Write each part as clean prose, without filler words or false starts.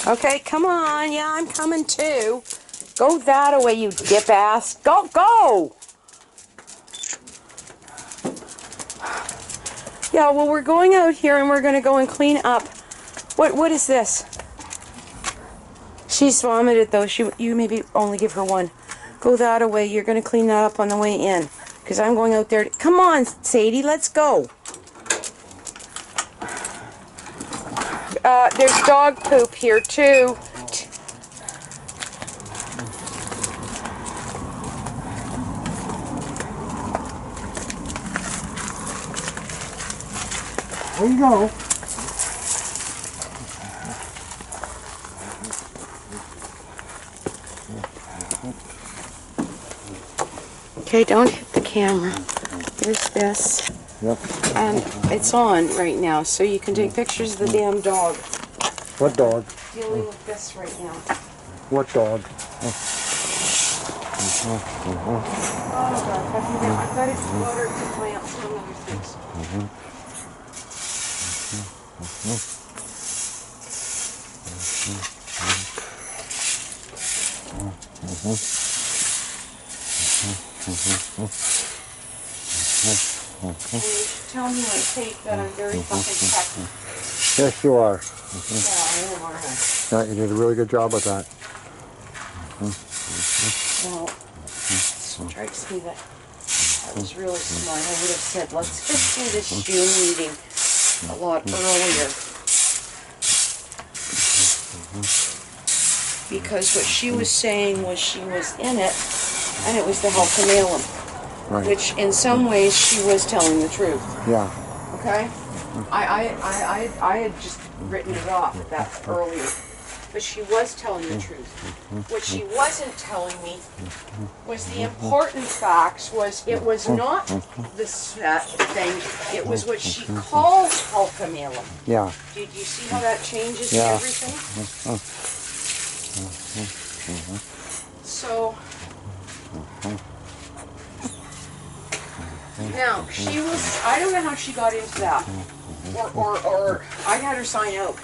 Okay, come on. Yeah, I'm coming too. Go that way, you dip ass. Go, go! Yeah, well, we're going out here and we're going to go and clean up. What is this? She's vomited, though. You maybe only give her one. Go that away. You're going to clean that up on the way in. Because I'm going out there. Come on, Sadie, let's go. There's dog poop here, too. There you go. Okay, don't hit the camera. Here's this. Yep. And it's on right now, so you can take pictures of the damn dog. What dog? Dealing with this right now. What dog? Oh God, I've got to water to plant some other things. And you should tell me on tape that I'm very fucking technical. Yes, you are. Yeah, I am, aren't I? Yeah, you did a really good job with that. Well, it strikes me that I was really smart. I would have said, let's just do this June meeting a lot earlier. Because what she was saying was she was in it, and it was the Halcomelum. Right. Which in some ways she was telling the truth. Yeah. Okay? I had just written it off at that earlier. But she was telling the truth. What she wasn't telling me was the important facts was it was not the set thing, it was what she called Halcomelum. Yeah. Do you see how that changes Yeah. everything? So now she was, I don't know how she got into that. Or I had her sign out.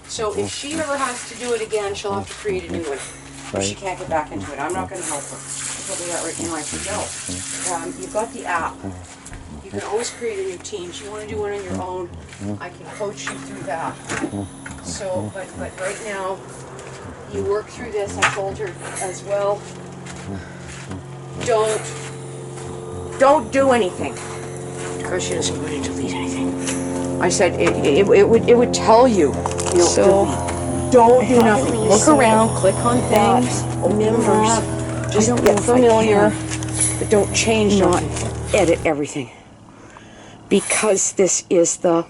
So if she ever has to do it again, she'll have to create a new one. Or she can't get back into it. I'm not going to help her. I'll tell you that right now. I said, no. You've got the app. You can always create a new team. If you want to do one on your own, I can coach you through that. So, but right now, you work through this. I told her as well, don't do anything. Because she doesn't want to delete anything. I said it would tell you. So don't do nothing. Look around, click on things, members, just get familiar, but don't change nothing. Edit everything. Because this is the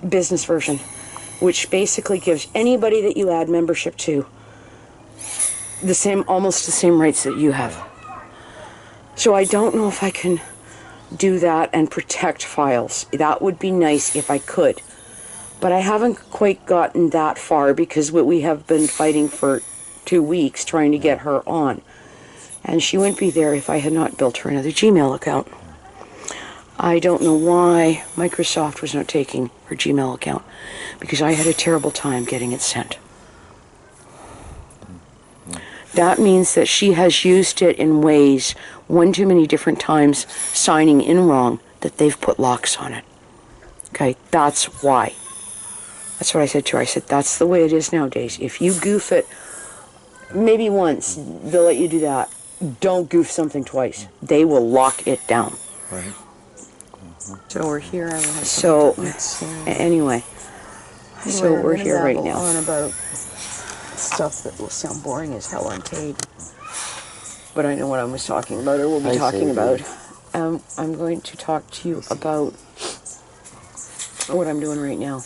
business version, which basically gives anybody that you add membership to almost the same rights that you have. So I don't know if I can do that and protect files. That would be nice if I could. But I haven't quite gotten that far because we have been fighting for 2 weeks trying to get her on. And she wouldn't be there if I had not built her another Gmail account. I don't know why Microsoft was not taking her Gmail account, because I had a terrible time getting it sent. That means that she has used it in ways, one too many different times, signing in wrong, that they've put locks on it. Okay, that's why. That's what I said to her. I said, that's the way it is nowadays. If you goof it, maybe once, they'll let you do that. Don't goof something twice. They will lock it down. Right. So we're here. So, anyway. So we're here right now. On about stuff that will sound boring as hell on tape. But I know what I was talking about, or will be talking about. I'm going to talk to you about what I'm doing right now.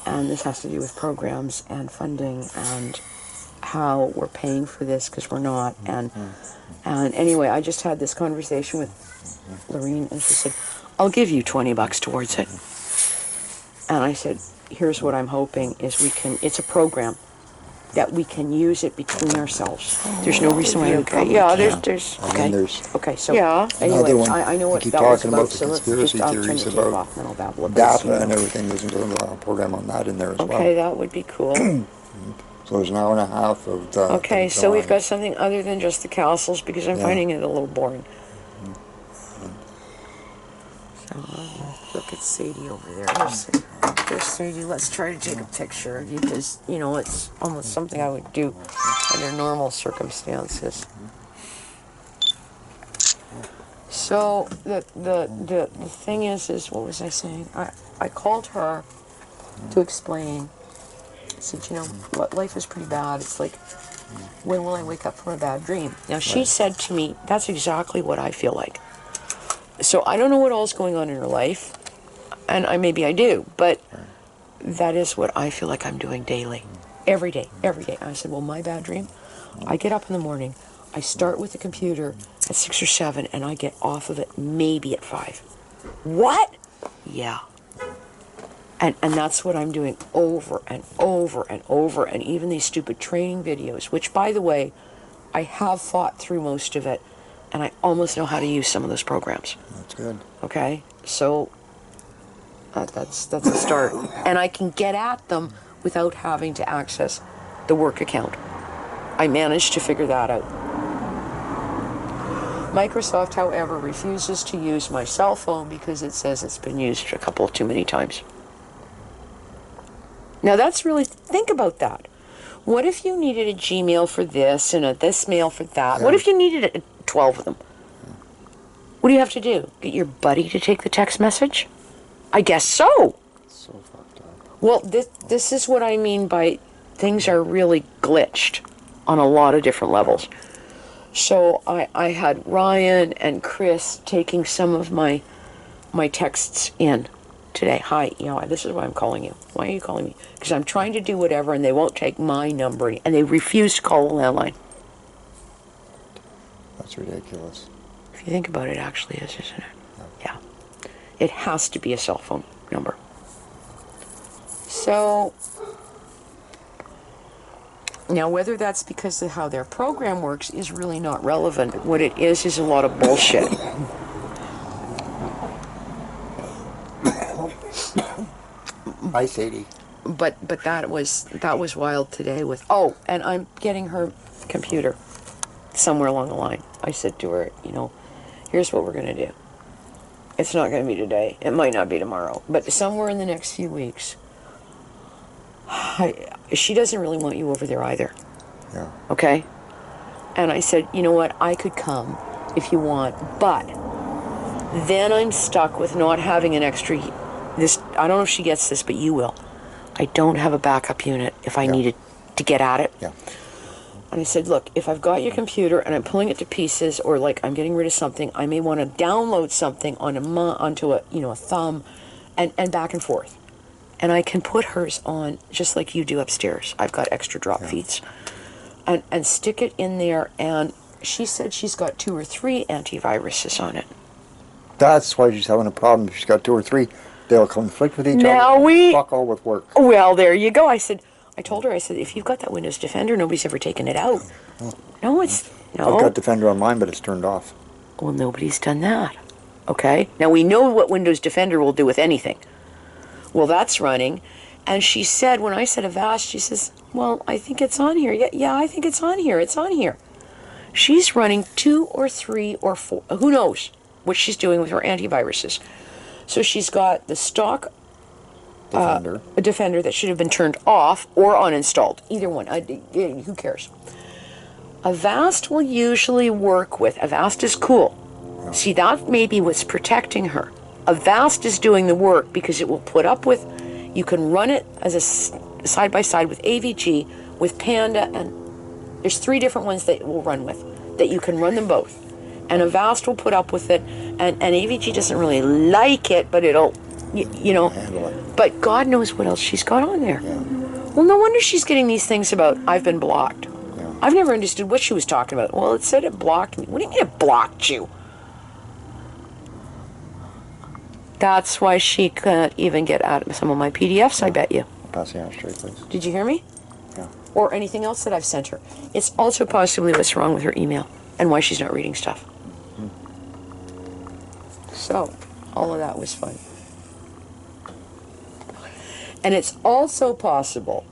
And this has to do with programs and funding and how we're paying for this, because we're not. And anyway, I just had this conversation with Lorene, and she said, I'll give you $20 towards it. And I said, here's what I'm hoping is it's a program. that we can use it between ourselves. There's no reason why. Okay, Yeah, Yeah. there's. And Okay. then there's Okay, so Yeah. anyway, another one. I know We what keep that was talking about. about the So let's conspiracy just, I'll turn theories the tape about off, and then I'll babble about DAPA this. and everything. There's a program on that in there as well. Okay, that would be cool. So there's an hour and a half of the. Okay, the so we've got drawings. something other than just the castles because I'm Yeah. finding it a little boring. So look at Sadie over there. There's Sadie. Let's try to take a picture of you because You know, it's almost something I would do under normal circumstances. So the thing is what was I saying? I called her to explain. I said, you know, what, life is pretty bad. It's like, when will I wake up from a bad dream? Now she said to me, that's exactly what I feel like. So I don't know what all's going on in her life, and maybe I do, but that is what I feel like I'm doing daily, every day. I said, well, my bad dream, I get up in the morning, I start with the computer at 6 or 7, and I get off of it maybe at 5. What? Yeah. And that's what I'm doing over and over and over, and even these stupid training videos, which, by the way, I have fought through most of it, and I almost know how to use some of those programs. That's good. Okay? So that's a start. And I can get at them without having to access the work account. I managed to figure that out. Microsoft, however, refuses to use my cell phone because it says it's been used a couple too many times. Now that's really, think about that. What if you needed a Gmail for this and a this mail for that? What Yeah. if you needed 12 of them? What do you have to do? Get your buddy to take the text message? I guess so. So fucked up. Well, this is what I mean by things are really glitched on a lot of different levels. So I had Ryan and Chris taking some of my texts in today. Hi, you know, this is why I'm calling you. Why are you calling me? Because I'm trying to do whatever, and they won't take my number, and they refuse to call the landline. That's ridiculous. If you think about it, it actually is, isn't it? Yeah. It has to be a cell phone number. So, now whether that's because of how their program works is really not relevant. What it is a lot of bullshit. Hi, Sadie. But that was wild today with, oh, and I'm getting her computer somewhere along the line. I said to her, you know, here's what we're going to do. It's not going to be today. It might not be tomorrow. But somewhere in the next few weeks, she doesn't really want you over there either. Yeah. Okay? And I said, you know what? I could come if you want. But then I'm stuck with not having an extra... I don't know if she gets this, but you will. I don't have a backup unit if I needed to get at it. Yeah. And I said, look, if I've got your computer and I'm pulling it to pieces, or like I'm getting rid of something, I may want to download something onto a thumb, and back and forth. And I can put hers on just like you do upstairs. I've got extra drop feeds. And stick it in there, and she said she's got 2 or 3 antiviruses on it. That's why she's having a problem. She's got 2 or 3. They'll conflict with each Now other. Fuck all with work. Well, there you go. I told her, if you've got that Windows Defender, nobody's ever taken it out. No. I've got Defender on mine, but it's turned off. Well, nobody's done that. Okay? Now, we know what Windows Defender will do with anything. Well, that's running. And she said, when I said Avast, she says, well, I think it's on here. Yeah, I think it's on here. It's on here. She's running 2 or 3 or 4. Who knows what she's doing with her antiviruses. So she's got the stock Defender. a Defender that should have been turned off or uninstalled. Either one. Who cares? Avast will usually work with... Avast is cool. See, that may be what's protecting her. Avast is doing the work because it will put up with... You can run it as a side-by-side with AVG, with Panda, and there's 3 different ones that it will run with, that you can run them both. And Avast will put up with it, and AVG doesn't really like it, but it'll, Handle it. But God knows what else she's got on there. Yeah. Well, no wonder she's getting these things about, I've been blocked. Yeah. I've never understood what she was talking about. Well, it said it blocked me. What do you mean it blocked you? That's why she can't even get at some of my PDFs, I bet you. Pass the ashtray, please. Did you hear me? Yeah. or anything else that I've sent her. It's also possibly what's wrong with her email and why she's not reading stuff. So, all of that was fun. And it's also possible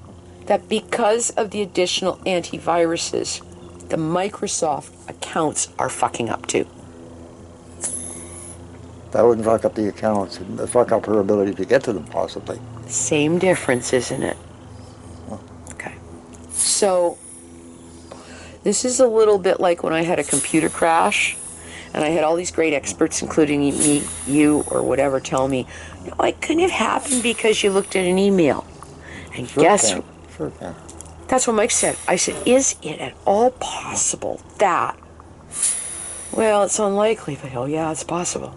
that because of the additional antiviruses, the Microsoft accounts are fucking up too. That wouldn't fuck up the accounts. It'd fuck up her ability to get to them, possibly. Same difference, isn't it? Okay. So, this is a little bit like when I had a computer crash, and I had all these great experts, including me, you, or whatever, tell me, no, it couldn't have happened because you looked at an email. And guess what? Sure can. That's what Mike said. I said, is it at all possible that? Well, it's unlikely, but oh yeah, it's possible.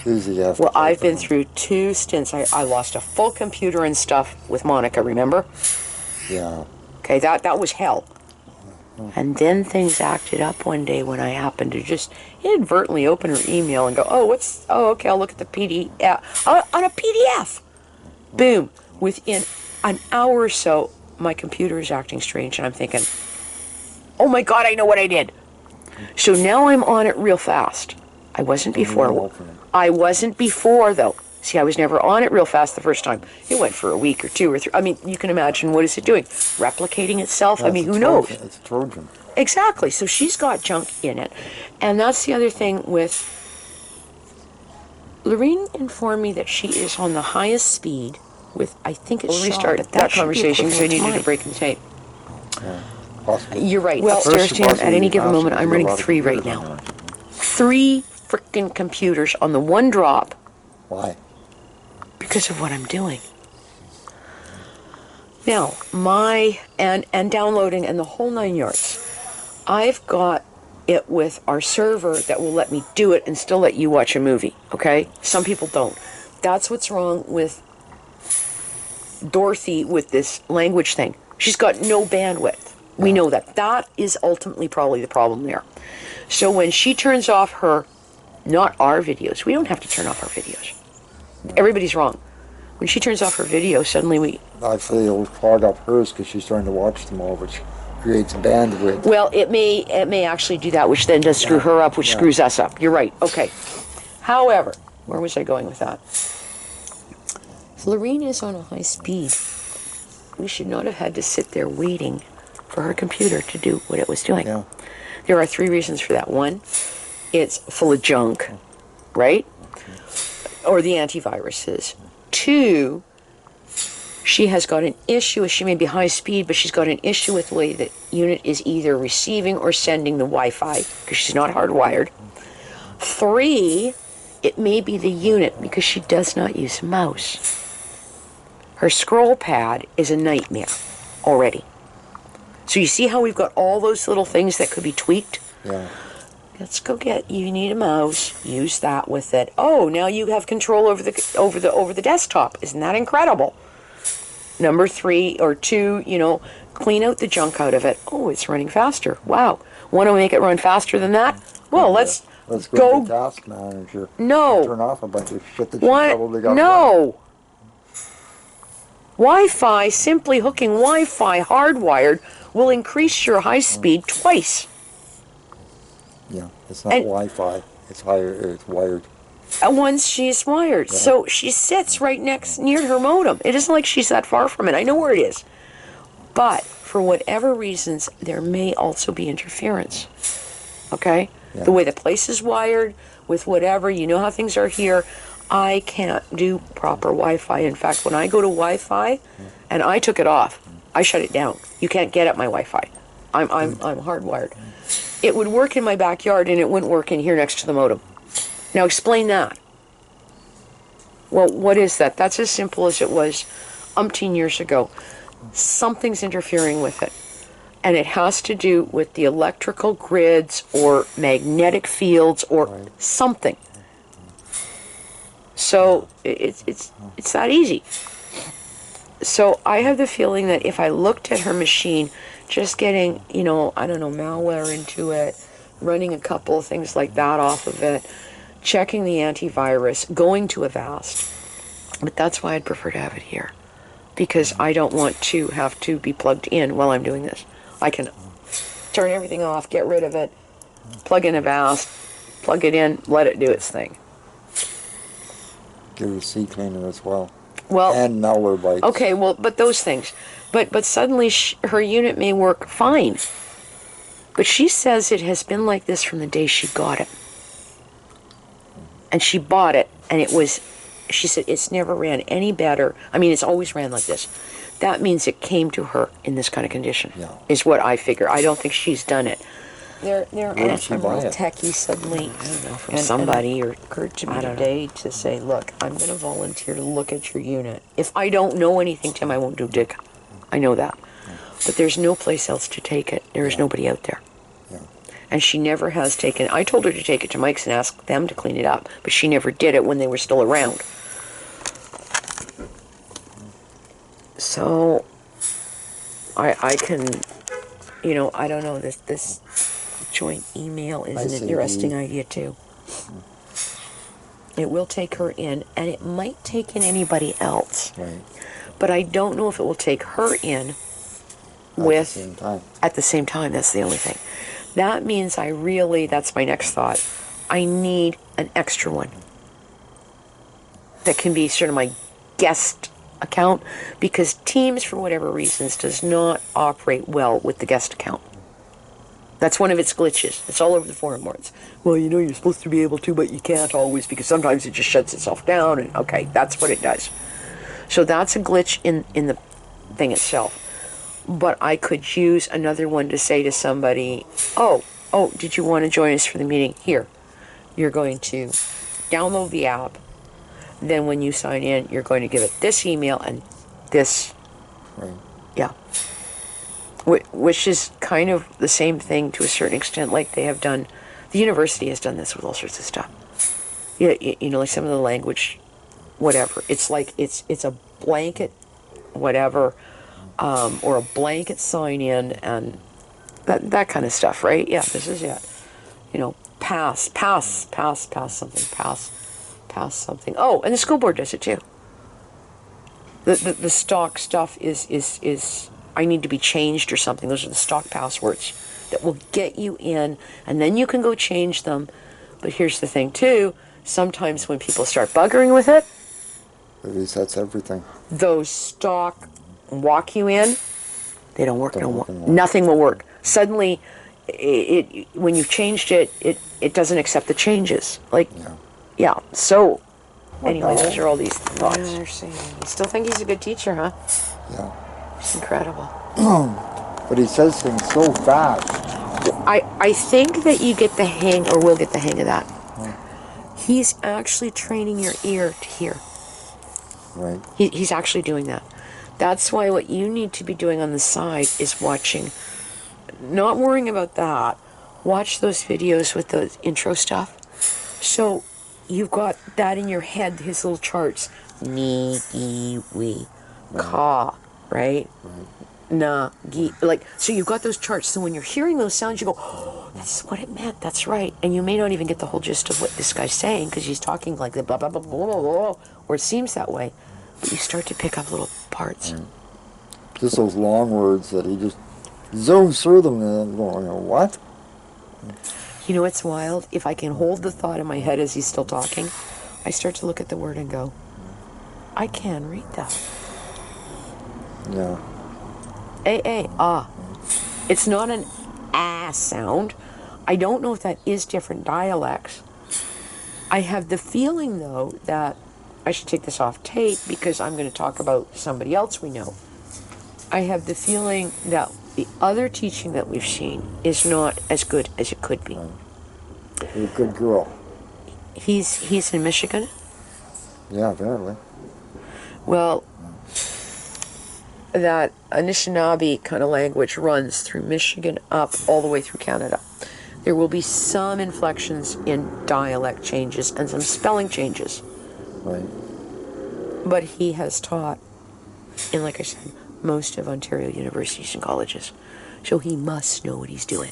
Easy after. Well, I've been through 2 stints. I lost a full computer and stuff with Monica, remember? Yeah. Okay, that was hell. And then things acted up one day when I happened to just inadvertently open her email and go, okay, I'll look at the PDF. On a PDF. Boom. Within an hour or so, my computer is acting strange, and I'm thinking, oh my God, I know what I did. So now I'm on it real fast. I wasn't before. I wasn't before, though. See, I was never on it real fast the first time. It went for a week or 2 or 3. I mean, you can imagine, what is it doing? Replicating itself? I mean, who knows? It's a Trojan. Exactly. So she's got junk in it. And that's the other thing with... Lorene informed me that she is on the highest speed with, I think it's restart that conversation because I needed to break the tape. Yeah. Possibly. You're right. Well, Upstairs, Dan, at any given moment, I'm running a lot of 3 right computers now. on there. 3 freaking computers on the one drop Why? because of what I'm doing. Now, and downloading and the whole 9 yards. I've got it with our server that will let me do it and still let you watch a movie, okay? Some people don't. That's what's wrong with Dorothy with this language thing. She's got no bandwidth. We know that. That is ultimately probably the problem there. So when she turns off her, not our videos, we don't have to turn off our videos. Everybody's wrong. When she turns off her video, suddenly I'd say it'll clog up hers because she's trying to watch them all, which creates bandwidth. well, it may actually do that, which then does screw her up, which screws us up. You're right. Okay. However, where was I going with that? If Lorene is on a high speed, we should not have had to sit there waiting for her computer to do what it was doing. Yeah. There are 3 reasons for that. 1, it's full of junk, right? Or the antiviruses. 2, she has got an issue. She may be high speed, but she's got an issue with the way the unit is either receiving or sending the Wi-Fi because she's not hardwired. 3, it may be the unit because she does not use a mouse. Her scroll pad is a nightmare already. So you see how we've got all those little things that could be tweaked? Yeah. Let's go get, you need a mouse, use that with it. Oh, now you have control over the desktop. Isn't that incredible? Number 3 or 2, clean out the junk out of it. Oh, it's running faster. Wow. Want to make it run faster than that? Well, let's go to the task manager. No. Turn off a bunch of shit that you probably got. No. Wi-Fi, simply hooking Wi-Fi hardwired will increase your high speed twice. Yeah, it's not Wi-Fi. It's higher. It's wired. Once she's wired. Yeah. So she sits right near her modem. It isn't like she's that far from it. I know where it is. But for whatever reasons, there may also be interference. Okay? Yeah. The way the place is wired, with whatever, you know how things are here. I can't do proper Wi-Fi. In fact, when I go to Wi-Fi, and I took it off, I shut it down. You can't get at my Wi-Fi. I'm hardwired. It would work in my backyard, and it wouldn't work in here next to the modem. Now explain that. Well, what is that? That's as simple as it was umpteen years ago. Something's interfering with it. And it has to do with the electrical grids or magnetic fields or something. So it's that easy. So I have the feeling that if I looked at her machine, just getting, I don't know, malware into it, running a couple of things like that off of it, checking the antivirus, going to Avast. But that's why I'd prefer to have it here. because I don't want to have to be plugged in while I'm doing this. I can turn everything off, get rid of it, plug in Avast, plug it in, let it do its thing. Give it a sea cleaner as well. Well, And Malwarebytes. okay, well, but those things. But suddenly her unit may work fine. But she says it has been like this from the day she got it. And she bought it, and it was, she said, it's never ran any better. I mean, it's always ran like this. That means it came to her in this kind of condition, Yeah. is what I figure. I don't think she's done it. They're Where did she I'm buy real it? techie suddenly, I don't know, from And- somebody, or Occurred to me I don't know. today to say, look, I'm going to volunteer to look at your unit. If I don't know anything, Tim, I won't do dig. I know that. But there's no place else to take it. There is nobody out there. Yeah. And she never has taken it. I told her to take it to Mike's and ask them to clean it up, but she never did it when they were still around. So I can, you know, I don't know, this joint email is an see interesting the- idea too. It will take her in, and it might take in anybody else. Right. But I don't know if it will take her in At the with same time. at the same time. That's the only thing. That means that's my next thought. I need an extra one that can be sort of my guest account, because Teams, for whatever reasons, does not operate well with the guest account. That's one of its glitches. It's all over the forum boards. Well, you know, you're supposed to be able to, but you can't always, because sometimes it just shuts itself down, and okay, that's what it does. So that's a glitch in the thing itself. But I could use another one to say to somebody, oh, did you want to join us for the meeting? Here, you're going to download the app. Then when you sign in, you're going to give it this email and this. Right. Yeah. Which is kind of the same thing to a certain extent, like they have done. The university has done this with all sorts of stuff. Yeah, you know, like some of the language, whatever. It's like it's a blanket, whatever, or a blanket sign in, and that kind of stuff, right? Yeah, this is it. You know, pass something. Oh, and the school board does it too. The stock stuff is I need to be changed or something. Those are the stock passwords that will get you in, and then you can go change them. But here's the thing too, sometimes when people start buggering with it, It resets everything. those stock walk you in, they don't work Don't no more. work anymore. Nothing will work. Suddenly, it when you've changed it doesn't accept the changes. Like, Yeah. yeah. So, anyway, those are all these I thoughts. understand. You still think he's a good teacher, huh? Yeah. It's incredible. But he says things so fast. I think that you get the hang, or will get the hang of that. He's actually training your ear to hear. Right. He's actually doing that. That's why what you need to be doing on the side is watching, not worrying about that. Watch those videos with the intro stuff. So you've got that in your head, his little charts. Ni, gi, wi, ka, right? Na, gi, like, so you've got those charts. So when you're hearing those sounds, you go, oh, that's what it meant. That's right. And you may not even get the whole gist of what this guy's saying, because he's talking like the blah, blah, blah, blah, blah, blah, or it seems that way. But you start to pick up little parts. Just those long words that he just zooms through them and I'm going, what? You know what's wild? If I can hold the thought in my head as he's still talking, I start to look at the word and go, I can read that. Yeah. Ah. It's not an ah sound. I don't know if that is different dialects. I have the feeling, though, that I should take this off tape because I'm going to talk about somebody else we know. I have the feeling that the other teaching that we've seen is not as good as it could be. You're a good girl. He's in Michigan. Yeah, apparently. Well, that Anishinaabe kind of language runs through Michigan up all the way through Canada. There will be some inflections in dialect changes and some spelling changes. Right. But he has taught in, like I said, most of Ontario universities and colleges. So he must know what he's doing.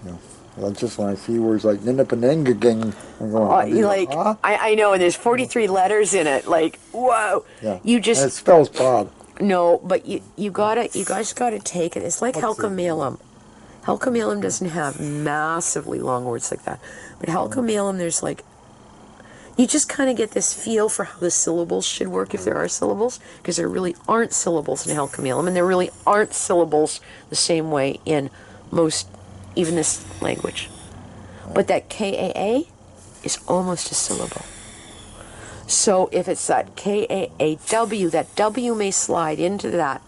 Yeah. Well, just when I see words like Ninnipanengaging, I'm going, huh? I know, and there's 43 letters in it. Like, whoa. Yeah. You And it just, spells Bob. No, but you guys gotta take it. It's like Halkomelem. Halkomelem doesn't have massively long words like that. But Halkomelem, there's like, you just kind of get this feel for how the syllables should work if there are syllables, because there really aren't syllables in Halkomelem, and there really aren't syllables the same way in most, even this language. But that KAA is almost a syllable. So if it's that KAAW, that W may slide into that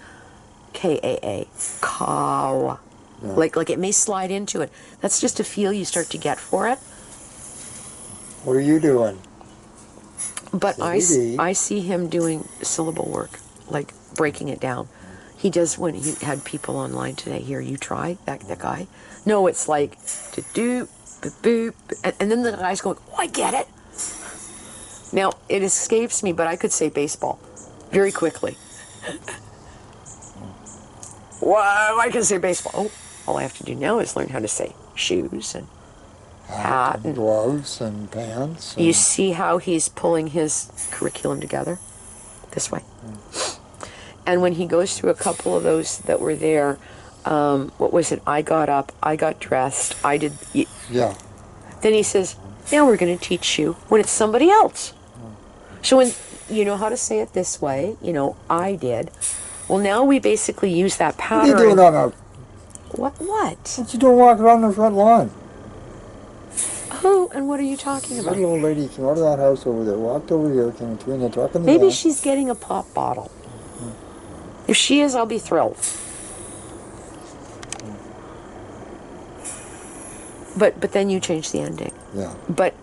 KAA, kaw. Yeah. Like it may slide into it. That's just a feel you start to get for it. What are you doing? But I see him doing syllable work, like breaking it down. He does when he had people online today. Here, you try that guy. No, it's like to do, boop, and then the guy's going, oh, I get it. Now it escapes me, but I could say baseball very quickly. Wow, I can say baseball. Oh, all I have to do now is learn how to say shoes and hat and gloves and pants. And you see how he's pulling his curriculum together this way. And when he goes through a couple of those that were there, what was it? I got up, I got dressed, I did. Yeah. Then he says, now we're going to teach you when it's somebody else. So when you know how to say it this way, I did. Well, now we basically use that pattern. What are you doing on a... What? What you doing walking around the front lawn? Oh, and what are you talking about? Little old lady came out of that house over there, walked over here, came between the truck and the Maybe van. she's getting a pop bottle. If she is, I'll be thrilled. But then you change the ending. Yeah. But,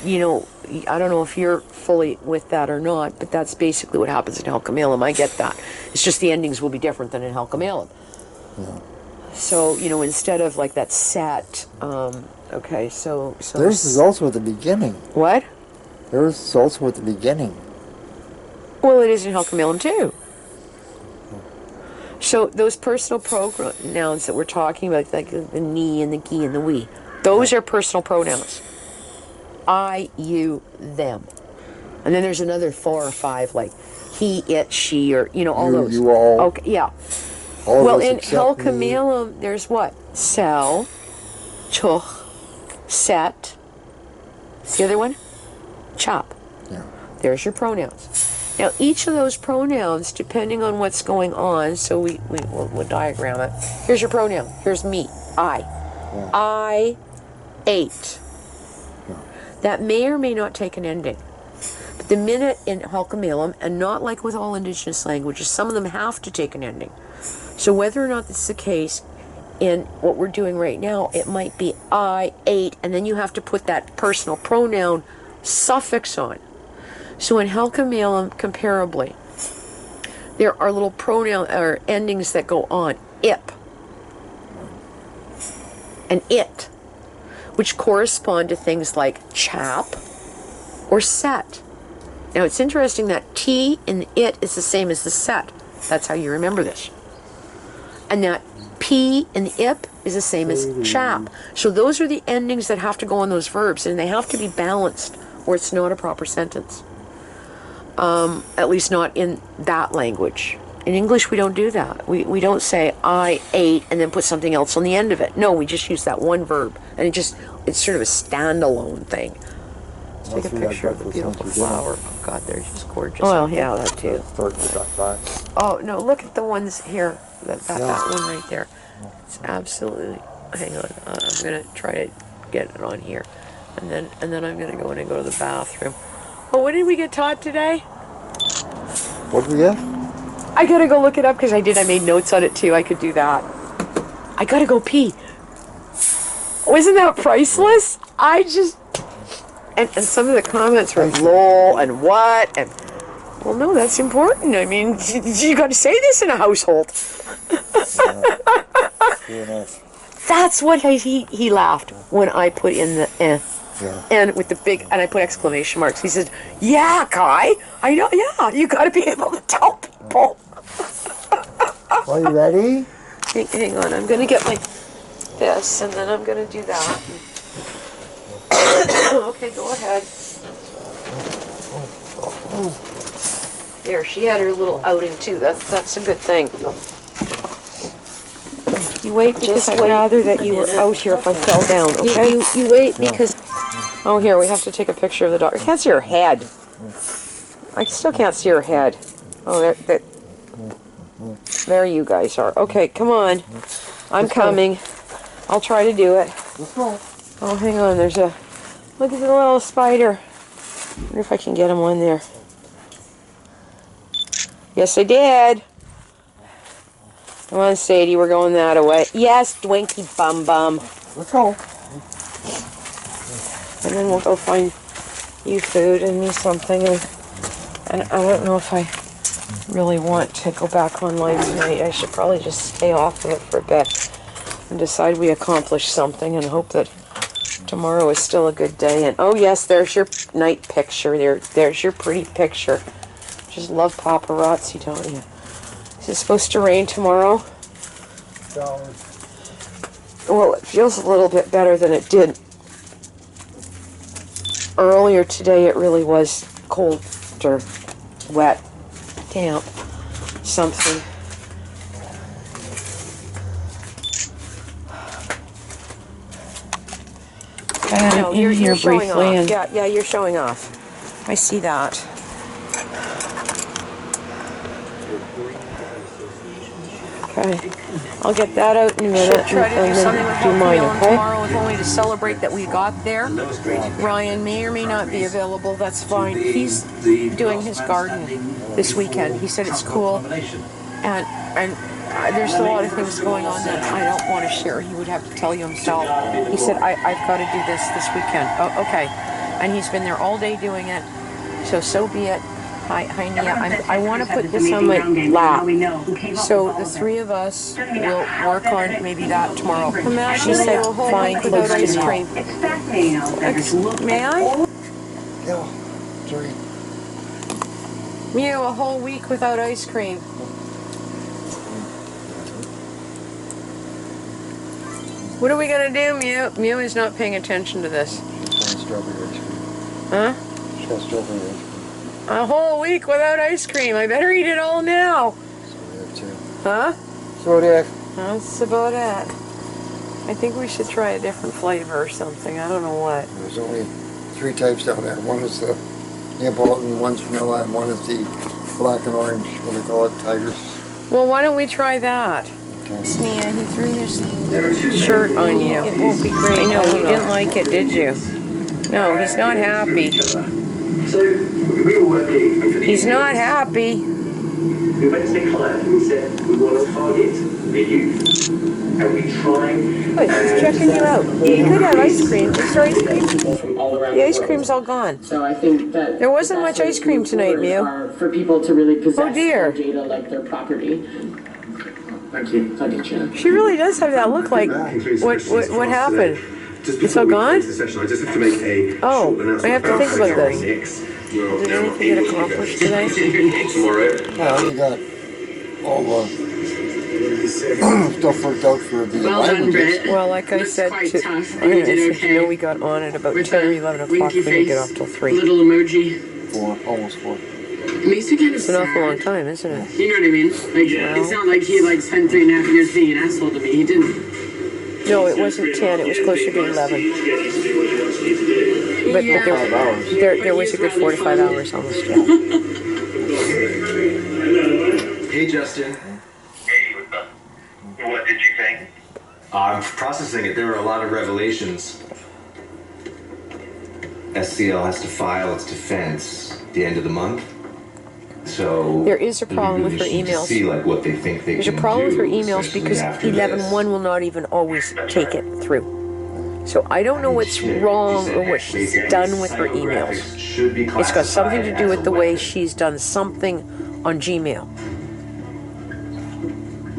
I don't know if you're fully with that or not, but that's basically what happens in Halkomelem. I get that. It's just the endings will be different than in Halkomelem. Yeah. So, instead of like that set, okay, so... Theirs is also at the beginning. What? Theirs is also at the beginning. Well, it is in Halkomelem too. So those personal pronouns that we're talking about, like the ni and the gi and the we, those are personal pronouns. I, you, them. And then there's another 4 or 5, like he, it, she, or, all You, those. you all. Okay, yeah. All Well, of us in except me. Halkomelem, there's what? Sel, tuch, set. What's the other one? Chop. Yeah. There's your pronouns. Now, each of those pronouns, depending on what's going on, so we'll diagram it. Here's your pronoun. Here's me, I. Yeah. I ate. Yeah. That may or may not take an ending. But the minute in Halkomelem, and not like with all indigenous languages, some of them have to take an ending. So whether or not this is the case in what we're doing right now, it might be I ate, and then you have to put that personal pronoun suffix on. So in Halkomelem, comparably, there are little pronoun or endings that go on. Ip and it, which correspond to things like chap or set. Now it's interesting that T in the it is the same as the set. That's how you remember this. And that P in the ip is the same as chap. So those are the endings that have to go on those verbs, and they have to be balanced or it's not a proper sentence. At least not in that language. In English, we don't do that. We don't say, I ate, and then put something else on the end of it. No, we just use that one verb. And it's sort of a standalone thing. Let's take a picture of the beautiful flower. Oh, God, they're just gorgeous. Oh, yeah, that too. Oh, no, look at the ones here. That one right there. It's absolutely... Hang on. I'm going to try to get it on here. And then I'm going to go in and go to the bathroom. Oh, what did we get taught today? What did we get? I gotta go look it up because I made notes on it too. I could do that. I gotta go pee. Wasn't that priceless? And some of the comments were lol and what and well, no, that's important. I mean, you gotta say this in a household. That's what he laughed when I put in the eh. Yeah. And with the big, and I put exclamation marks. He said, yeah, Kai, I know, yeah, you got to be able to tell people. Are you ready? Hang on, I'm going to get this, and then I'm going to do that. Okay, go ahead. There, she had her little outing too. That's a good thing. You wait because I'd rather that you were out here if I fell down, okay? You wait because... Oh, here, we have to take a picture of the dog. I can't see her head. I still can't see her head. Oh, there you guys are. Okay, come on. I'm coming. I'll try to do it. Oh, hang on. There's a... Look at the little spider. I wonder if I can get him on there. Yes, I did. Come on, Sadie, we're going that way. Yes, Dwinky Bum Bum. Let's go. And then we'll go find you food and me something. And I don't know if I really want to go back online tonight. I should probably just stay off of it for a bit and decide we accomplished something and hope that tomorrow is still a good day. And oh yes, there's your night picture. There's your pretty picture. Just love paparazzi, don't you? Is it supposed to rain tomorrow? Well, it feels a little bit better than it did earlier today. It really was cold or wet, damp, something. No, you're showing off. Yeah, you're showing off. I see that. Okay, I'll get that out in a minute Try to do and something with then do Hope mine, Wheeling okay? tomorrow, if only to celebrate that we got there. Ryan may or may not be available. That's fine. He's doing his garden this weekend. He said it's cool, and there's a lot of things going on that I don't want to share. He would have to tell you himself. He said I've got to do this weekend. Oh, okay, and he's been there all day doing it. So be it. Hi, Nia. I want to put this on my lap. So the three of us will work on maybe that tomorrow. She said, fine, close ice cream. May I? Yeah. Sorry. Mew, a whole week without ice cream. What are we going to do, Mew? Mew is not paying attention to this. Strawberry ice cream. Huh? She has strawberry ice cream. A whole week without ice cream. I better eat it all now. So we have two. Huh? So we have. That's about it. I think we should try a different flavor or something. I don't know what. There's only 3 types down there. One is the Neapolitan, one's vanilla, and one is the black and orange. What do they call it? Tigers. Well, why don't we try that? Okay. Sneha, he threw his shirt on you. It won't be great. I know, you didn't like it, did you? No, he's not happy. So we were working. He's not happy. We went to the client and we said we want to target the youth, and we try. Oh, he's checking you out. You could have ice cream. Is there ice cream? From all around The ice cream's all gone. So I think that There wasn't much ice cream tonight, Mew. for people to really possess Oh, dear. data like their property. Thank you. Thank you, Chair. She really does have that look like, what happened? It's all gone? I just have to make a Oh, short announcement I have to about think about Sarah this. Nix. Did anything get accomplished today? Tomorrow. Yeah, we got all the stuff worked out for the Well done, languages. Brett. Well, like I That's said, quite to, tough, I but you did said, okay. you know, we got on at about With 10 or that 11 o'clock. winky We didn't get face, off till 3. Little emoji. 4, almost 4. Makes you kind of It's an sad. awful long time, isn't it? You know what I mean? Like, it's not like he spent 3.5 years being an asshole to me. He didn't. No, it wasn't 10. It was closer to 11. But Yeah. there was a good 4 to 5 hours almost. Yeah. Hey, Justin. Hey, what did you think? I'm processing it. There were a lot of revelations. SCL has to file its defense at the end of the month. So There is a it'd be problem really with her interesting to emails. See like what they think they There's a can problem with her do, emails especially because after 11.1 will not even always take it through. So I don't know what's wrong or what she's done with her emails. Should be It's got something to do with the way she. she's done something on Gmail.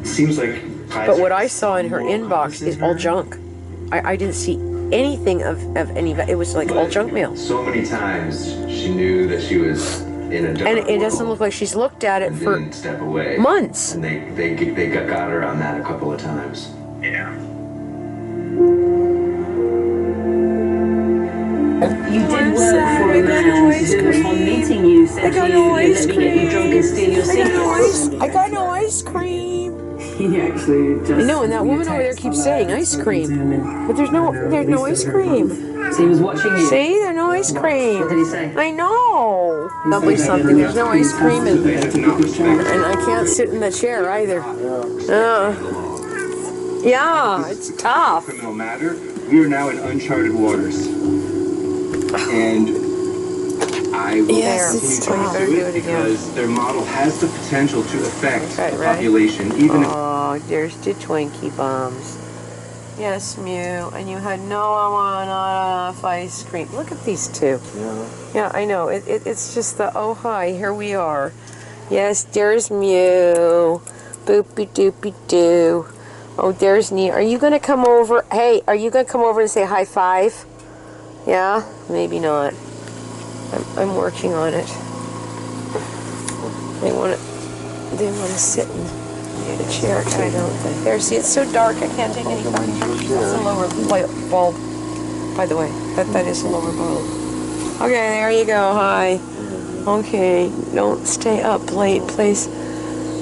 Seems like. But what I saw in her inbox is all junk. I didn't see anything of any. It was like all junk mail. So many times she knew that she was in a dark And it doesn't world look like she's looked at it and for didn't step away. months. And they got her on that a couple of times. Yeah. You did well for I got no ice cream. On meeting you, said I got to no you, ice let me get you drunk and steal your secrets. I got no ice cream. He actually just I know, and that sent me a woman over there text. keeps I'll, saying ice spoken to cream. him in But there's no ice cream. So he was watching you. See, there's no ice cream. What did he say? I know. Lovely something. There's no ice cream, and I can't sit in the chair either. Yeah, it's tough. Criminal matter, we are now in uncharted waters. And I will Yes, continue it's to tough. pursue Do it it again. because their model has the potential to affect Okay, the ready? population, even if Oh, there's the Twinkie bombs. Yes, Mew, and you had not enough ice cream. Look at these two. Yeah, I know. It's just the, oh, hi, here we are. Yes, there's Mew. Boopy doopy doo. Oh, there's Nia. Are you going to come over? Hey, are you going to come over and say high five? Yeah? Maybe not. I'm working on it. They want to sit in the chair. I don't. There, see, it's so dark. I can't take any photos. That's a lower bulb, by the way. That is a lower bulb. Okay, there you go. Hi. Okay, don't stay up late, please.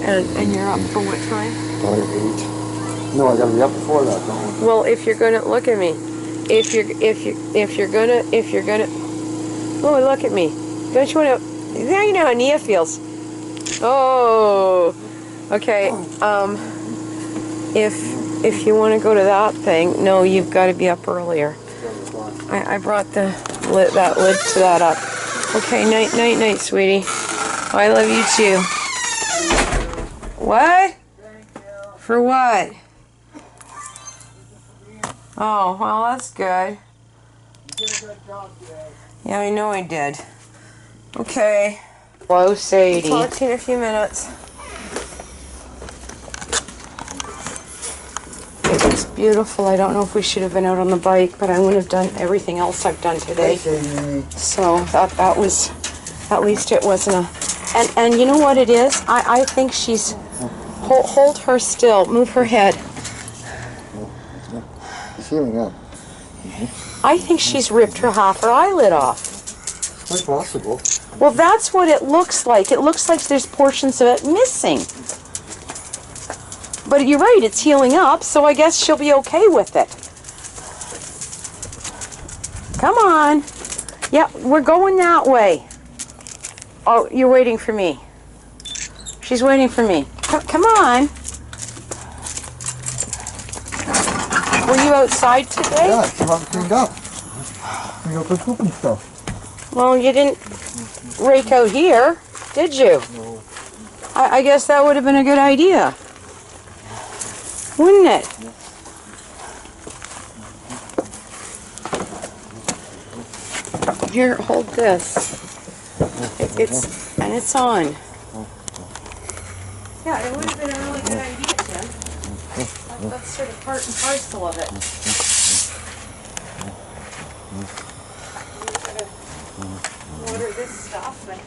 And you're up for what time? By 8. No, I gotta be up before that, don't I? Well, if you're gonna look at me, if you're gonna, oh, look at me. Don't you want to? Now you know how Nia feels. Oh, okay. If you want to go to that thing, no, you've got to be up earlier. I brought that lid to that up. Okay, night, sweetie. I love you too. What? For what? Oh, well, that's good. Yeah, I know I did. Okay. Hello, Sadie. Talk to you in a few minutes. It's beautiful. I don't know if we should have been out on the bike, but I wouldn't have done everything else I've done today. So that was, at least it wasn't a, and you know what it is? I think she's, hold her still, move her head. It's healing up. I think she's ripped half her eyelid off. Quite possible. Well, that's what it looks like. It looks like there's portions of it missing. But you're right, it's healing up, so I guess she'll be okay with it. Come on. Yeah, we're going that way. Oh, you're waiting for me. She's waiting for me. Come on. Were you outside today? Yeah, it's all cleaned up. Cleaned up the poop and stuff. Well, you didn't rake out here, did you? No. I guess that would have been a good idea. Wouldn't it? Here, hold this. It's on. Yeah, it would have been a really good idea, Tim. That's sort of part and parcel of it. I'm gonna order this stuff and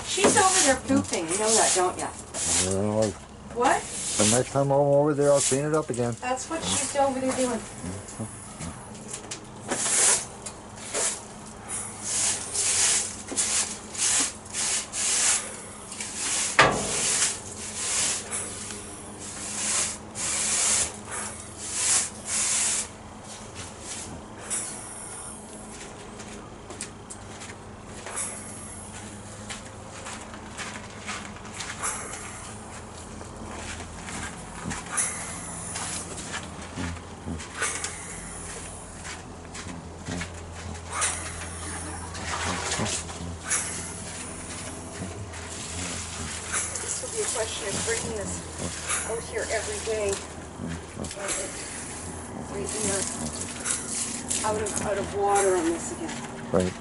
she's over there pooping. You know that, don't you? Well, What? the next time I'm over there, I'll clean it up again. That's what she's over there doing. This will be a question of bringing this out here every day. Right here. Out of water on this again. Right.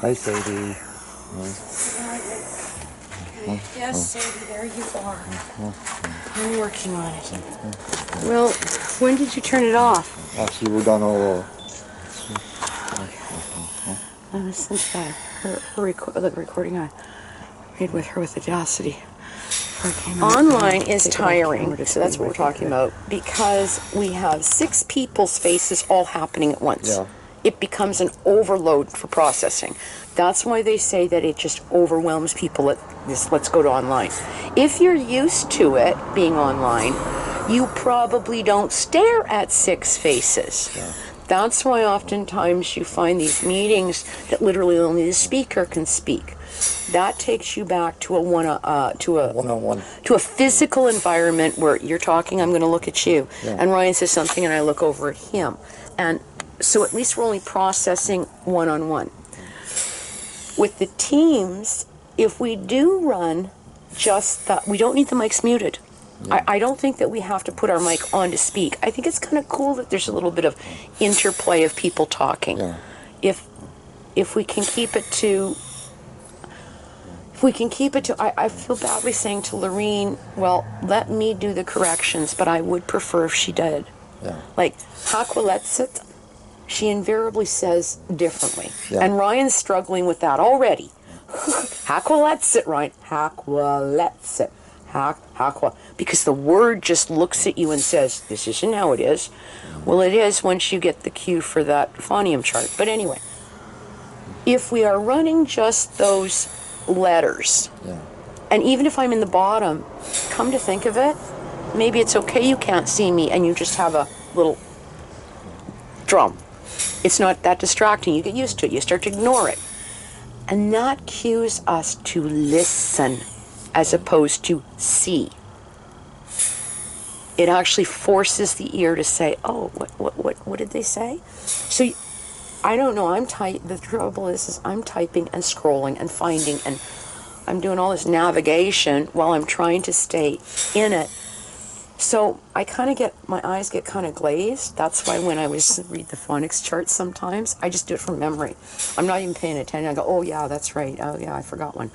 Hi, Sadie. Yes, Sadie, there you are. I'm working on it. Well, when did you turn it off? Actually, we're done all over. I listened to that. The recording I made with her with Audacity. Online is tiring, so that's what we're talking about, because we have 6 people's faces all happening at once. Yeah. It becomes an overload for processing. That's why they say that it just overwhelms people at this, let's go to online. If you're used to it being online, you probably don't stare at 6 faces. Yeah. That's why oftentimes you find these meetings that literally only the speaker can speak. That takes you back to a One-on-one. to a physical environment where you're talking, I'm going to look at you, Yeah. and Ryan says something, and I look over at him, and so at least we're only processing one-on-one. With the teams, if we do run just that, we don't need the mics muted. I don't think that we have to put our mic on to speak. I think it's kind of cool that there's a little bit of interplay of people talking. Yeah. If we can keep it to, I feel badly saying to Lorene, well, let me do the corrections, but I would prefer if she did. Yeah. Like, Hakwaletsit, she invariably says differently. Yeah. And Ryan's struggling with that already. Hakwaletsit, Ryan. Hakwaletsit. Hakwa. Because the word just looks at you and says, this isn't how it is. Well, it is once you get the cue for that phonium chart. But anyway, if we are running just those letters, Yeah. and even if I'm in the bottom, come to think of it, maybe it's okay you can't see me and you just have a little drum. It's not that distracting. You get used to it. You start to ignore it. And that cues us to listen as opposed to see. It actually forces the ear to say, oh, what did they say? So I don't know. The trouble is I'm typing and scrolling and finding, and I'm doing all this navigation while I'm trying to stay in it. So I kind of my eyes get kind of glazed. That's why when I read the phonics chart sometimes, I just do it from memory. I'm not even paying attention. I go, oh yeah, that's right. Oh yeah, I forgot one.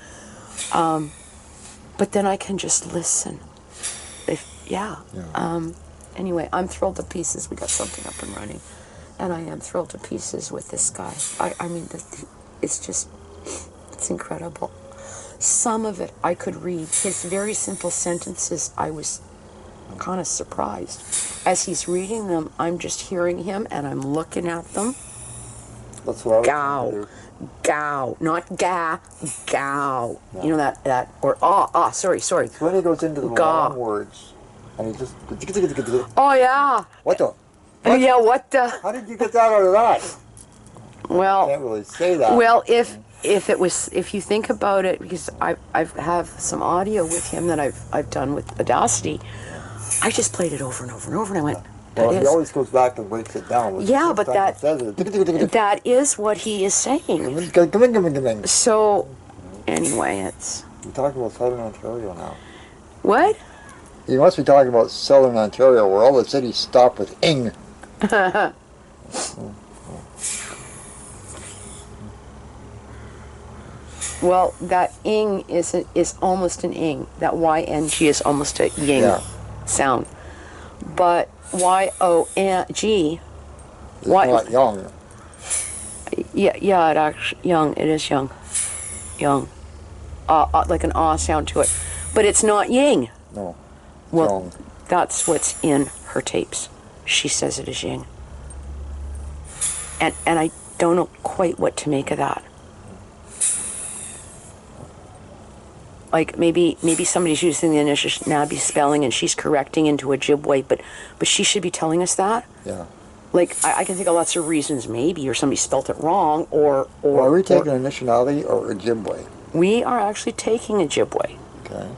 But then I can just listen. Anyway, I'm thrilled to pieces. We got something up and running. And I am thrilled to pieces with this guy. I mean, it's incredible. Some of it I could read. His very simple sentences, I was kind of surprised. As he's reading them, I'm just hearing him and I'm looking at them. That's what I was Gow. trying to do. Gow. Not ga. Gow. Yeah. You know that, or sorry. It's when he goes into the Gaw. long words, and he just... Oh, yeah. What the? Yeah, what the? How did you get that out of that? Well, Can't really say that. Well, if you think about it, because I have some audio with him that I've done with Audacity, I just played it over and over and over, and I went, Well, he always goes back and breaks it down. Yeah, but that that is what he is saying. Come in. So, anyway, it's You're talking about Southern Ontario now. what? You must be talking about Southern Ontario, where all the cities stop with ing. Well, that ing is almost an ing. That Y-N-G is almost a ying sound. But Y-O-N-G... It's not young. Yeah, it actually... Young, it is young. Young. Like an ah sound to it. But it's not ying. No. Well, Young. that's what's in her tapes. She says it is ying. And I don't know quite what to make of that. like maybe somebody's using the Anishinaabe spelling and she's correcting into Ojibwe, but she should be telling us that. Yeah. Like I can think of lots of reasons, maybe, or somebody spelt it wrong, or Are we taking Anishinaabe or Ojibwe? we are actually taking Ojibwe. Okay.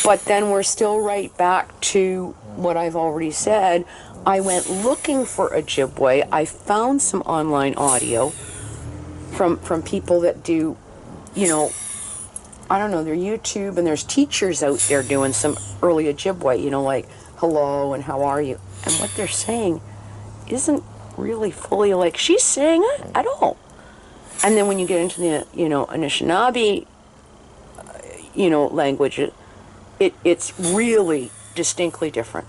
But then we're still right back to what I've already said. I went looking for Ojibwe. I found some online audio from people that do, you know, I don't know, their YouTube, and there's teachers out there doing some early Ojibwe, you know, like hello and how are you? And what they're saying isn't really fully like she's saying it at all. And then when you get into the, you know, Anishinaabe, you know, language, it's really distinctly different.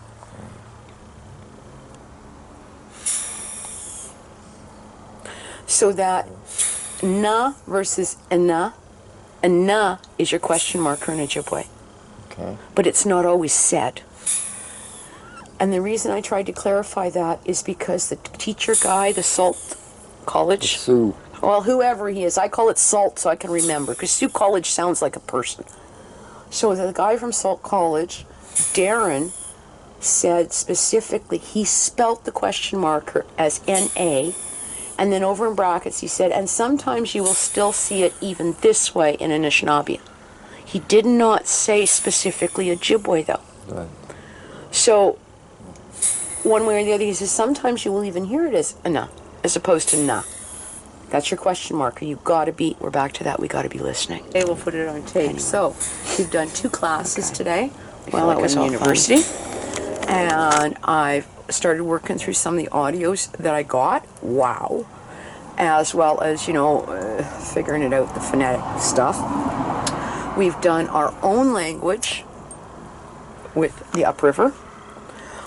So that na versus ina is your question marker in Ojibwe. Okay. But it's not always said. And the reason I tried to clarify that is because the teacher guy, the Salt College, Sioux. well, whoever he is, I call it Salt so I can remember, because Sioux College sounds like a person. So the guy from Salt College, Darren, said specifically he spelt the question marker as N-A, and then over in brackets he said, and sometimes you will still see it even this way in Anishinaabe. He did not say specifically Ojibwe though. Right. So, one way or the other, he says sometimes you will even hear it as na, as opposed to na. That's your question marker. You gotta be, we're back to that, we gotta be listening. Okay, we'll put it on tape. Anyway. So, we've done 2 classes today while I was in university. And I've started working through some of the audios that I got. Wow. As well as, you know, figuring it out, the phonetic stuff. We've done our own language with the Upriver.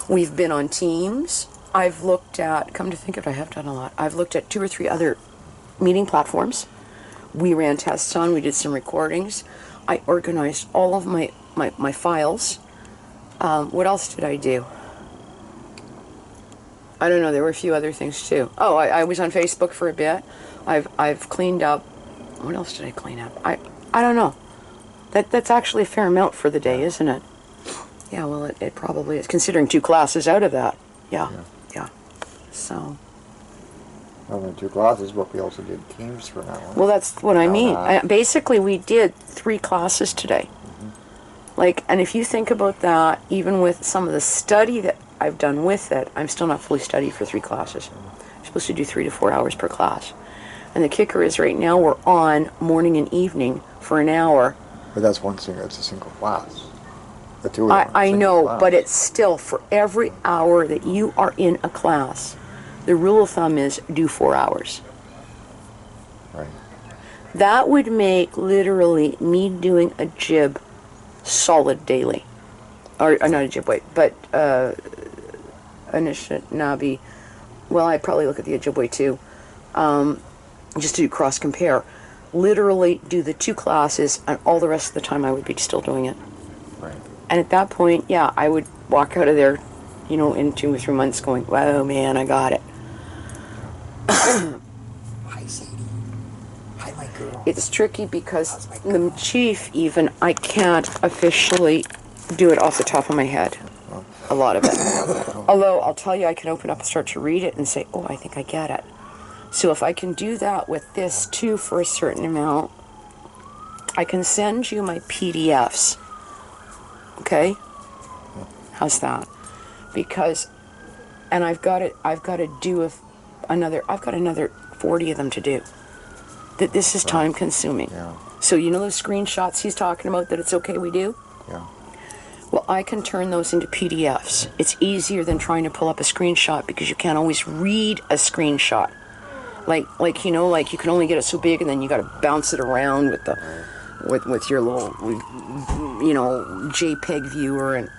We've been on Teams. I've looked at, come to think of it, I have done a lot. I've looked at 2 or 3 other meeting platforms. We ran tests on, we did some recordings. I organized all of my files. What else did I do? I don't know, there were a few other things too. Oh, I was on Facebook for a bit. I've cleaned up, what else did I clean up? I don't know. That's actually a fair amount for the day, isn't it? Yeah, well, it probably is, considering 2 classes out of that. Yeah. So. Only 2 classes, but we also did Teams for now. Well, that's what I mean. Basically, we did 3 classes today. Like, and if you think about that, even with some of the study that I've done with it, I'm still not fully studied for 3 classes. I'm supposed to do 3 to 4 hours per class. And the kicker is right now we're on morning and evening for an hour. But that's it's a single class. The 2 of them. I know, but it's still for every hour that you are in a class. The rule of thumb is do 4 hours. Right. That would make literally me doing a jib solid daily. Or not a Ojibwe, but Anishinaabe. Well, I'd probably look at the Ojibwe too, just to do cross compare. Literally do the 2 classes, and all the rest of the time I would be still doing it. Right. And at that point, yeah, I would walk out of there, you know, in 2 or 3 months going, wow, man, I got it. Hi, Sadie. Hi, my girl. It's tricky because the chief, even, I can't officially do it off the top of my head. A lot of it. Although, I'll tell you, I can open up and start to read it and say, oh, I think I get it. So if I can do that with this too for a certain amount, I can send you my PDFs. Okay? How's that? Because, and I've got to do I've got another 40 of them to do. That this is time consuming. Yeah. So you know those screenshots he's talking about that it's okay we do? Yeah. Well, I can turn those into PDFs. It's easier than trying to pull up a screenshot because you can't always read a screenshot. Like you know, like you can only get it so big and then you got to bounce it around with the with your little, you know, JPEG viewer. And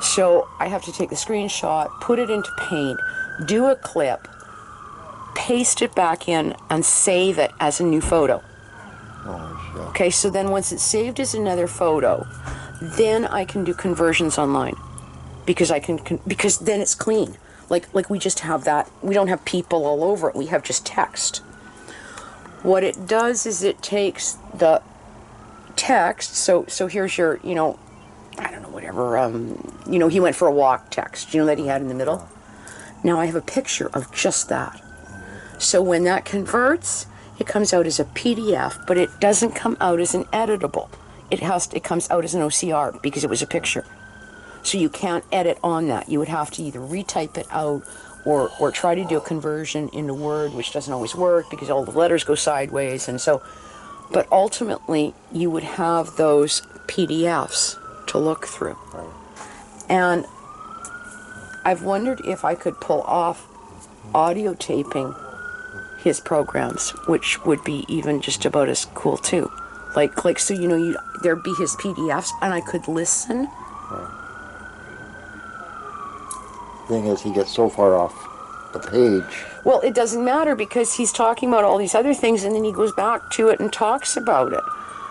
so I have to take the screenshot, put it into Paint, do a clip, paste it back in, and save it as a new photo. Oh, shit. Okay, so then once it's saved as another photo, then I can do conversions online, because because then it's clean. Like we just have that. We don't have people all over it. We have just text. What it does is it takes text. So here's your, you know, I don't know, whatever, you know, he went for a walk text, you know, that he had in the middle. Now I have a picture of just that. So when that converts, it comes out as a PDF, but it doesn't come out as an editable. It comes out as an OCR because it was a picture. So you can't edit on that. You would have to either retype it out or try to do a conversion into Word, which doesn't always work because all the letters go sideways. And so, but ultimately, you would have those PDFs to look through. And I've wondered if I could pull off audio taping his programs, which would be even just about as cool too. Like so, you know, there'd be his PDFs, and I could listen. Thing is, he gets so far off the page. Well, it doesn't matter because he's talking about all these other things, and then he goes back to it and talks about it.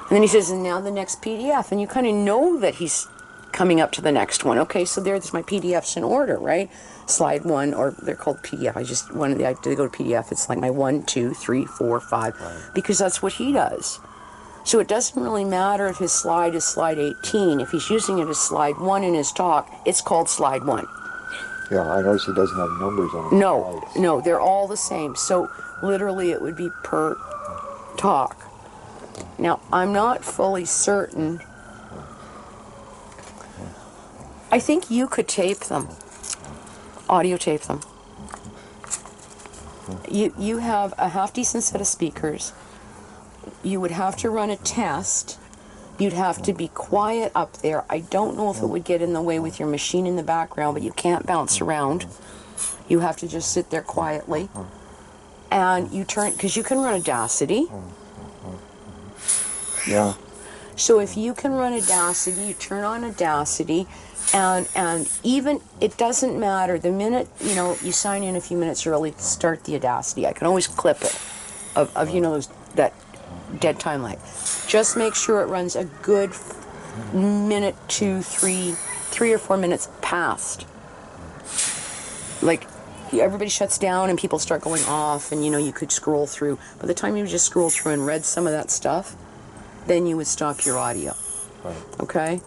And then he says, and now the next PDF. And you kind of know that he's coming up to the next one. Okay, so there's my PDFs in order, right? Slide 1, or they're called PDF. I just wanted to go to PDF. It's like my 1, 2, 3, 4, 5, because that's what he does. So it doesn't really matter if his slide is slide 18. If he's using it as slide 1 in his talk, it's called slide 1. Yeah, I noticed he doesn't have numbers on it. No, they're all the same. So literally it would be per talk. Now, I'm not fully certain. I think you could tape them, audio tape them. You have a half-decent set of speakers. You would have to run a test. You'd have to be quiet up there. I don't know if it would get in the way with your machine in the background, but you can't bounce around. You have to just sit there quietly. And you turn, because you can run Audacity. Yeah. So if you can run Audacity, you turn on Audacity, and even, it doesn't matter, the minute, you know, you sign in a few minutes early to start the Audacity, I can always clip it, of you know, that dead time lag. Just make sure it runs a good minute, 2, 3 or 4 minutes past. Like, everybody shuts down and people start going off, and you know, you could scroll through. By the time you just scrolled through and read some of that stuff, then you would stop your audio. Right. Okay?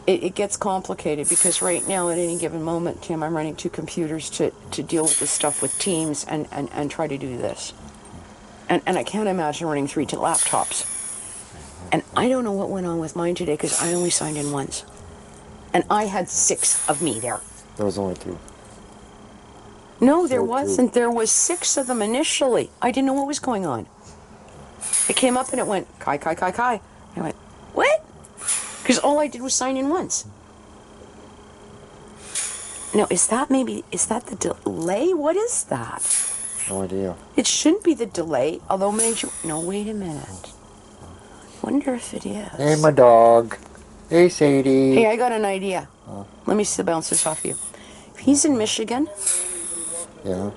It gets complicated because right now at any given moment, Tim, I'm running 2 computers to deal with this stuff with Teams and try to do this. And I can't imagine running 3 laptops. And I don't know what went on with mine today because I only signed in once. And I had 6 of me there. There was only 2. No, there wasn't. There was 6 of them initially. I didn't know what was going on. It came up and it went, Kai. I went, what? Because all I did was sign in once. Now, is that the delay? What is that? No idea. It shouldn't be the delay, although major... No, wait a minute. Wonder if it is. Hey, my dog. Hey, Sadie. Hey, I got an idea. Let me bounce this off you. If he's in Michigan... Yeah.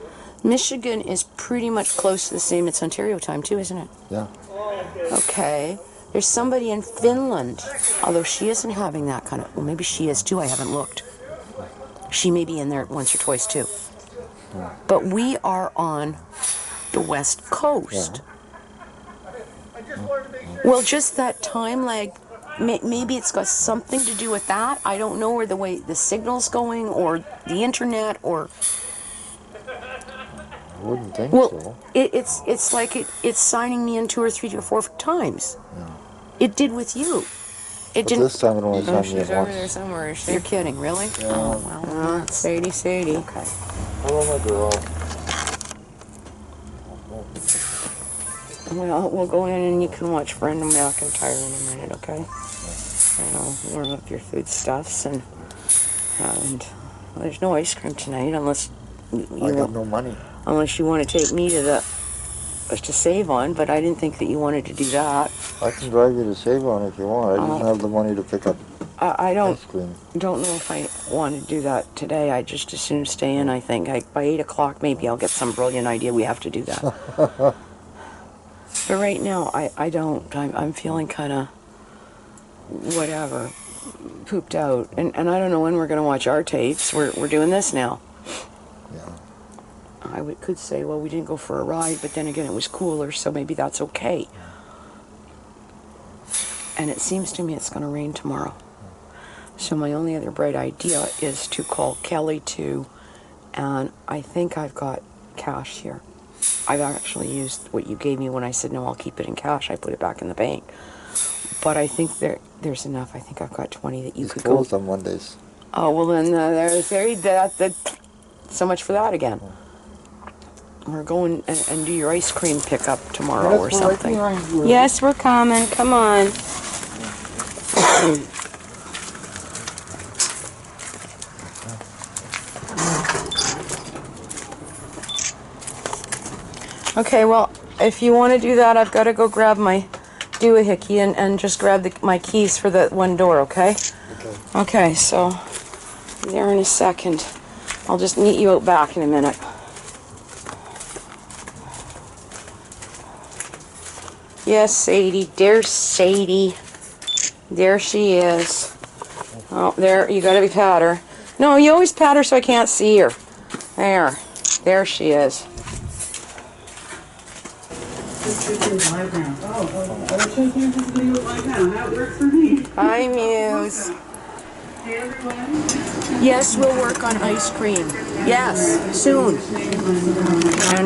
Michigan is pretty much close to the same. It's Ontario time, too, isn't it? Yeah. Okay. There's somebody in Finland, although she isn't having that kind of... Well, maybe she is, too. I haven't looked. She may be in there once or twice, too. Yeah. But we are on the West Coast. Yeah. Well, just that time lag, maybe it's got something to do with that. I don't know, or the way the signal's going, or the internet, or... I wouldn't think so. It's like it's signing me in 2 or 3 or 4 times. Yeah. It did with you. It But didn't. this time it only signed me She's in over there once. somewhere. You're kidding, really? Yeah. Oh, well, Sadie. Okay. Hello, my girl. Well, we'll go in and you can watch Brenda McIntyre in a minute, okay? And I'll warm up your foodstuffs and well, there's no ice cream tonight unless I got no money. Unless you want to take me to Save On, but I didn't think that you wanted to do that. I can drive you to Save On if you want. I didn't have the money to pick up I ice cream. don't know if I want to do that today. I just as soon stay in, I think. By 8 o'clock, maybe I'll get some brilliant idea we have to do that. But right now, I don't. I'm feeling kind of whatever, pooped out. And I don't know when we're going to watch our tapes. We're doing this now. Yeah. could say, well, we didn't go for a ride, but then again, it was cooler, so maybe that's okay. And it seems to me it's going to rain tomorrow. So my only other bright idea is to call Kelly too, and I think I've got cash here. I've actually used what you gave me when I said, no, I'll keep it in cash. I put it back in the bank. But I think there's enough. I think I've got 20 that you He's could closed go. on Mondays. Oh, well then, so much for that again. We're going and do your ice cream pickup tomorrow or something. Yes, we're coming. Come on. Okay, well, if you want to do that, I've got to go grab my doohickey and just grab my keys for the one door, okay? Okay, so be there in a second. I'll just meet you out back in a minute. Yes, Sadie. There's Sadie. There she is. Oh, there, you gotta be pat her. No, you always pat her so I can't see her. There. There she is. Hi, Muse. Yes, we'll work on ice cream. Yes, soon.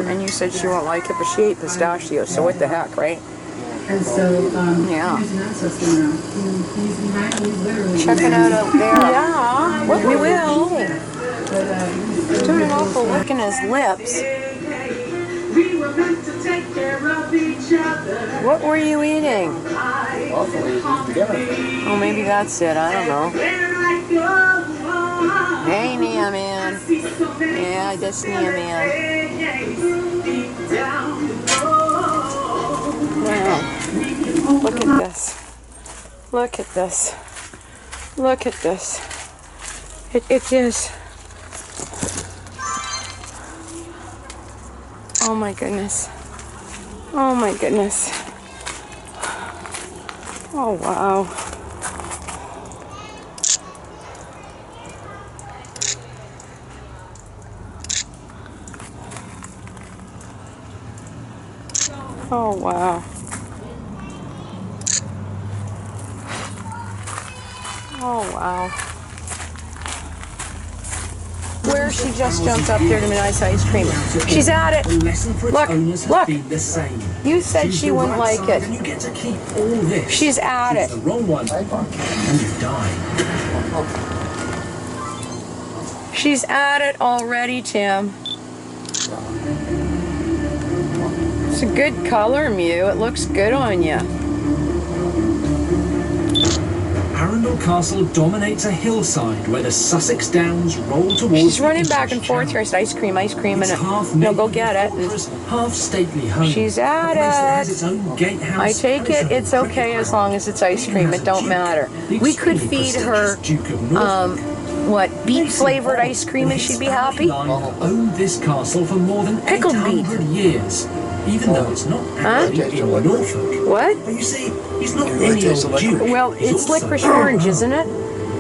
And you said she won't like it, but she ate pistachio, so what the heck, right? And so, Yeah. there's an ancestor now. He's Check it out there. Yeah, we will. Doing an awful look in his lips. What were you eating? Oh, maybe that's it. I don't know. Hey, Nia Man. Yeah, just Nia Man. Wow. Look at this. Look at this. Look at this. It is. Oh my goodness. Oh my goodness. Oh wow. Oh wow. Oh wow. Where she just jumped up there to my nice ice cream. She's at it. Look, look. You said she wouldn't like it. She's at it. She's at it already, Tim. It's a good color, Mew. It looks good on you. Arundel Castle dominates a hillside where the Sussex Downs roll towards. She's running back and forth here. It's ice cream, and no, go get it. Half stately home. She's at it. I take it. It's okay as long as it's ice cream. It don't matter. We could feed her, beet flavored ice cream, and she'd be happy. Owned this castle for more than Pickled beet. 800 years. Even though it's not actually in Norfolk. What? But you see, he's not any old duke. Well, it's licorice orange, isn't it?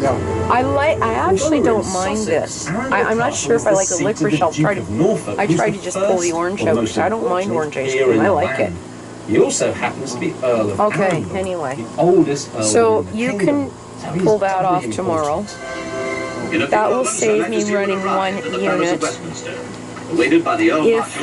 Yeah. I actually don't mind this. I'm not sure if I like the licorice. I tried to just pull the orange out, because I don't mind orange ice cream. I like it. He also happens to be Earl of Okay, Arundel, anyway. the oldest Earl So in the you kingdom. can pull that off tomorrow. That will save me running one unit. Waited by the If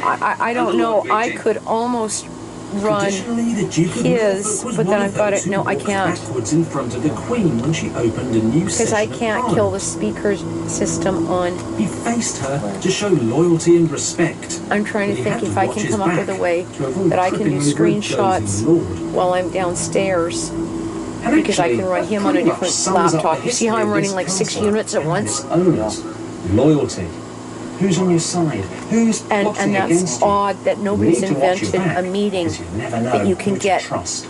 I don't know, I could almost run Traditionally, the Duke of his, Norfolk was but one then of I've got those it. who No, I walked can't. backwards in front of the Queen when she opened a new Because I session of can't kill the Parliament. speaker system on. He faced her to show loyalty and respect. I'm trying to But he think had if to I watch can his come up with a back way to avoid that I can do tripping over a screenshots doting lord. while I'm downstairs. And Because I actually, can run him on a pretty much different sums up the laptop. You see how history I'm of running this like 6 castle units at and once? its owners. Loyalty. Who's on your side? Who's plotting And that's against you? odd that nobody's You need to watch your invented back, a meeting 'cause you never know that you can who to get. trust.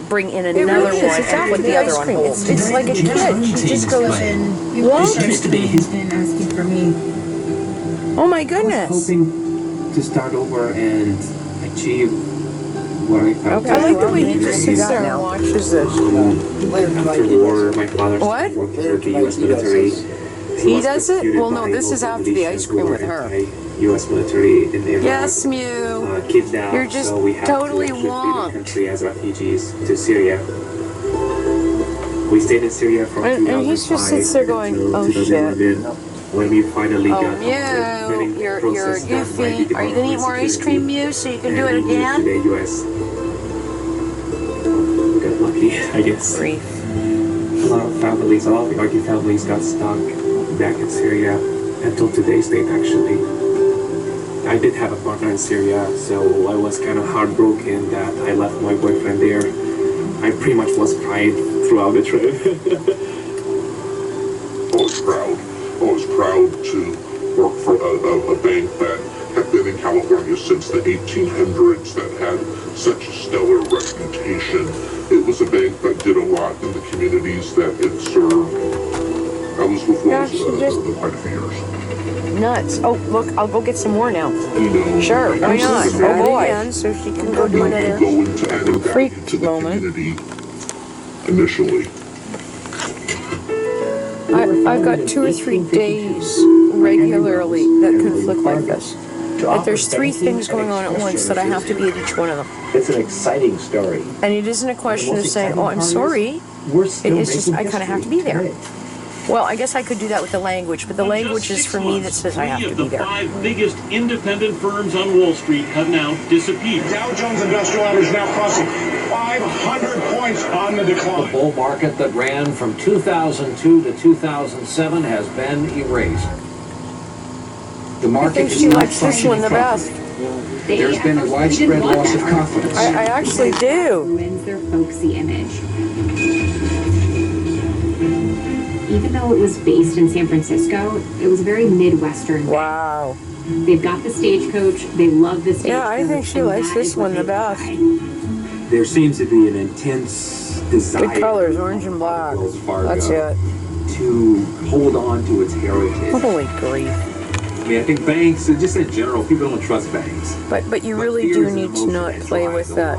Bring in It another really is. one It's and after put the the other ice on cream. hold. It's like a kid. She just goes in. This used to be his. been asking for me. Oh my I was goodness. hoping to start over and achieve what I felt. I like the way he just sits there and watches this. Later tonight, After war, my father What? started working for the U.S. military. He does it? Well, no, this is after the ice cream with her. U.S. military in Iraq. Yes, Mew. Kidnapped. You're just so we had totally to flee the wonked. country as refugees to Syria. We stayed in Syria from And 2005 he just sits there going, until "Oh, shit." 2011, when we finally Oh, got Mew, you're process done by the goofy. Are you gonna eat more ice Security, cream, Mew, so you can do and it we moved again? to the U.S. Got lucky, I guess. Grief. A lot of families, a lot of Iraqi families got stuck back in Syria until today's date, actually. I did have a partner in Syria, so I was kind of heartbroken that I left my boyfriend there. I pretty much was crying throughout the trip. I was proud to work for a bank that had been in California since the 1800s, that had such a stellar reputation. It was a bank that did a lot in the communities that it served. I was with Wells quite a few years. Nuts. Oh, look, I'll go get some more now. You know, Sure, why not? Oh boy. So she can go do I'd like to another go into adding back freak into the moment. community initially. I've got 2 or 3 days regularly that conflict like this. Like there's 3 things going on at once that I have to be at each one of them. It's an exciting story. And it isn't a question of saying, "Oh, I'm sorry." It's just I kind of have to be there. Well, I guess I could do that with the language, but the language is for me that says I have to be there. 5 biggest independent firms on Wall Street have now disappeared. Dow Jones Industrial Average now crossing 500 points on the decline. The bull market that ran from 2002 to 2007 has been erased. The I market think is she not likes this one the best. There's been a widespread loss of confidence. I actually do. Ruins their folksy image. Even though it was based in San Francisco, it was very Midwestern. Wow. They've got the stagecoach. They love the stagecoach. Yeah, I think she likes this one the best. There seems to be an intense desire. Good colors, orange and black. Wells Fargo That's it. to hold on to its heritage. Holy grief. I mean, I think banks, just in general, people don't trust banks. But you really do need to not play with that.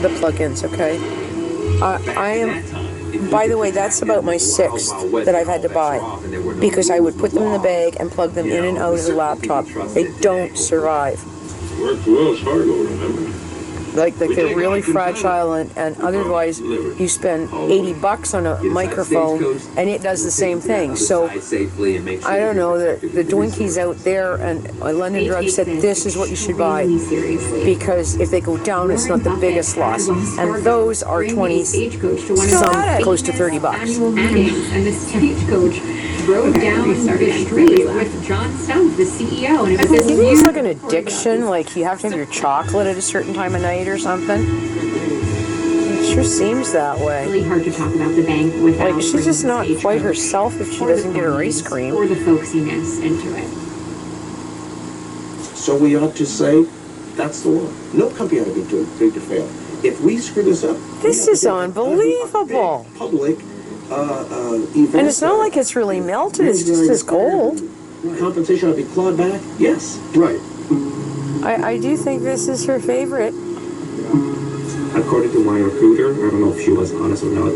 The plugins, okay? I am. By the way, that's about my 6th that I've had to buy because I would put them in the bag and plug them in and out of the laptop. They don't survive. Worked Wells Fargo, remember? Like they're really fragile, and otherwise you spend $80 on a microphone and it does the same thing. So I don't know, the Dwinkies out there and London Drugs said this is what you should buy because if they go down it's not the biggest loss, and those are 20 some close to $30. And the stagecoach rode down the street with John Stone, the CEO, and it was You think it's like an addiction, like you have to have your chocolate at a certain time of night or something? It sure seems that way. Really hard to talk about the bank without like she's just not quite herself if she doesn't get her ice cream. or the folksiness into it. So we ought to say, that's the one. No company ought to be too big to fail. If we screw this up, This is unbelievable. public events. And it's not like it's really melted, it's just as cold. Compensation ought to be clawed back. Yes, right. I do think this is her favorite. According to my recruiter, I don't know if she was honest or not.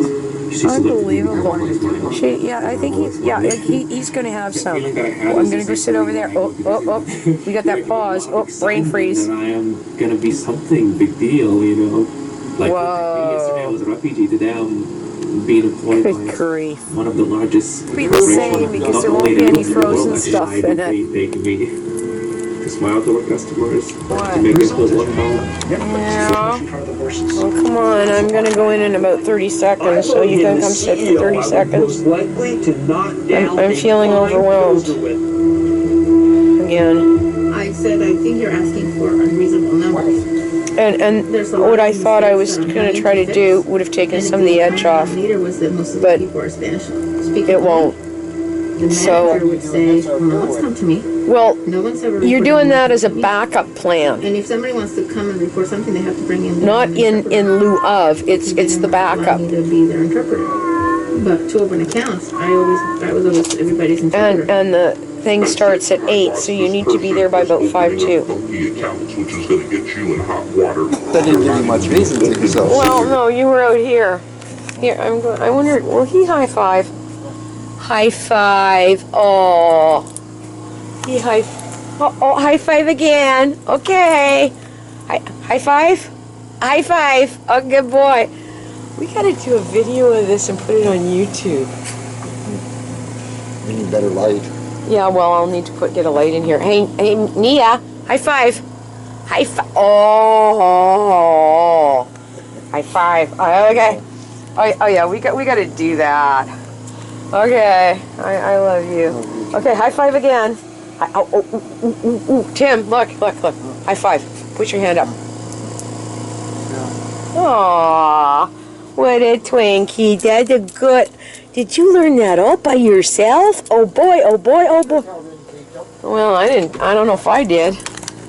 Unbelievable. I think he's going to have some. Oh, I'm going to go sit over there. Oh. We got that pause. Oh, brain freeze. That I am going to be something big deal, you know. Like yesterday I was a refugee, today I'm being employed by one of the largest. Be the same because there won't be any frozen stuff in it. They can be to smile to our customers, to make us feel welcome. Yeah. Well, come on. I'm going to go in about 30 seconds, so you can come sit for 30 seconds. I'm feeling overwhelmed. Again. I said I think you're asking for unreasonable numbers. And what I thought I was going to try to do would have taken some of the edge off, but it won't. So, would say, well, let's come to me. well, No one's ever you're reported doing that anything as a to me. backup plan, And if somebody wants to come and report something, they have to bring in their not own in interpreter. lieu of. It's the Allow backup. me to be their interpreter. But to open accounts, I was always everybody's interpreter. And the thing starts at 8, so you need to be there by about 5:02. Funky accounts, which is going to get you in hot water. That didn't give you much reason to yourself. Well, no, you were out here. Here, I'm going. I wonder. Will he high five? High five. Oh, he high. Oh, high five again. Okay. High five? High five. Oh, good boy. We gotta do a video of this and put it on YouTube. We need better light. Yeah, well, I'll need to get a light in here. Hey, Nia, high five. High five. Oh, high five. Okay. Oh yeah, we got to do that. Okay, I love you. Okay, high five again. Tim, look. High five. Put your hand up. Aww, what a Twinkie. That's a good. Did you learn that all by yourself? Oh boy. Well, I didn't. I don't know if I did.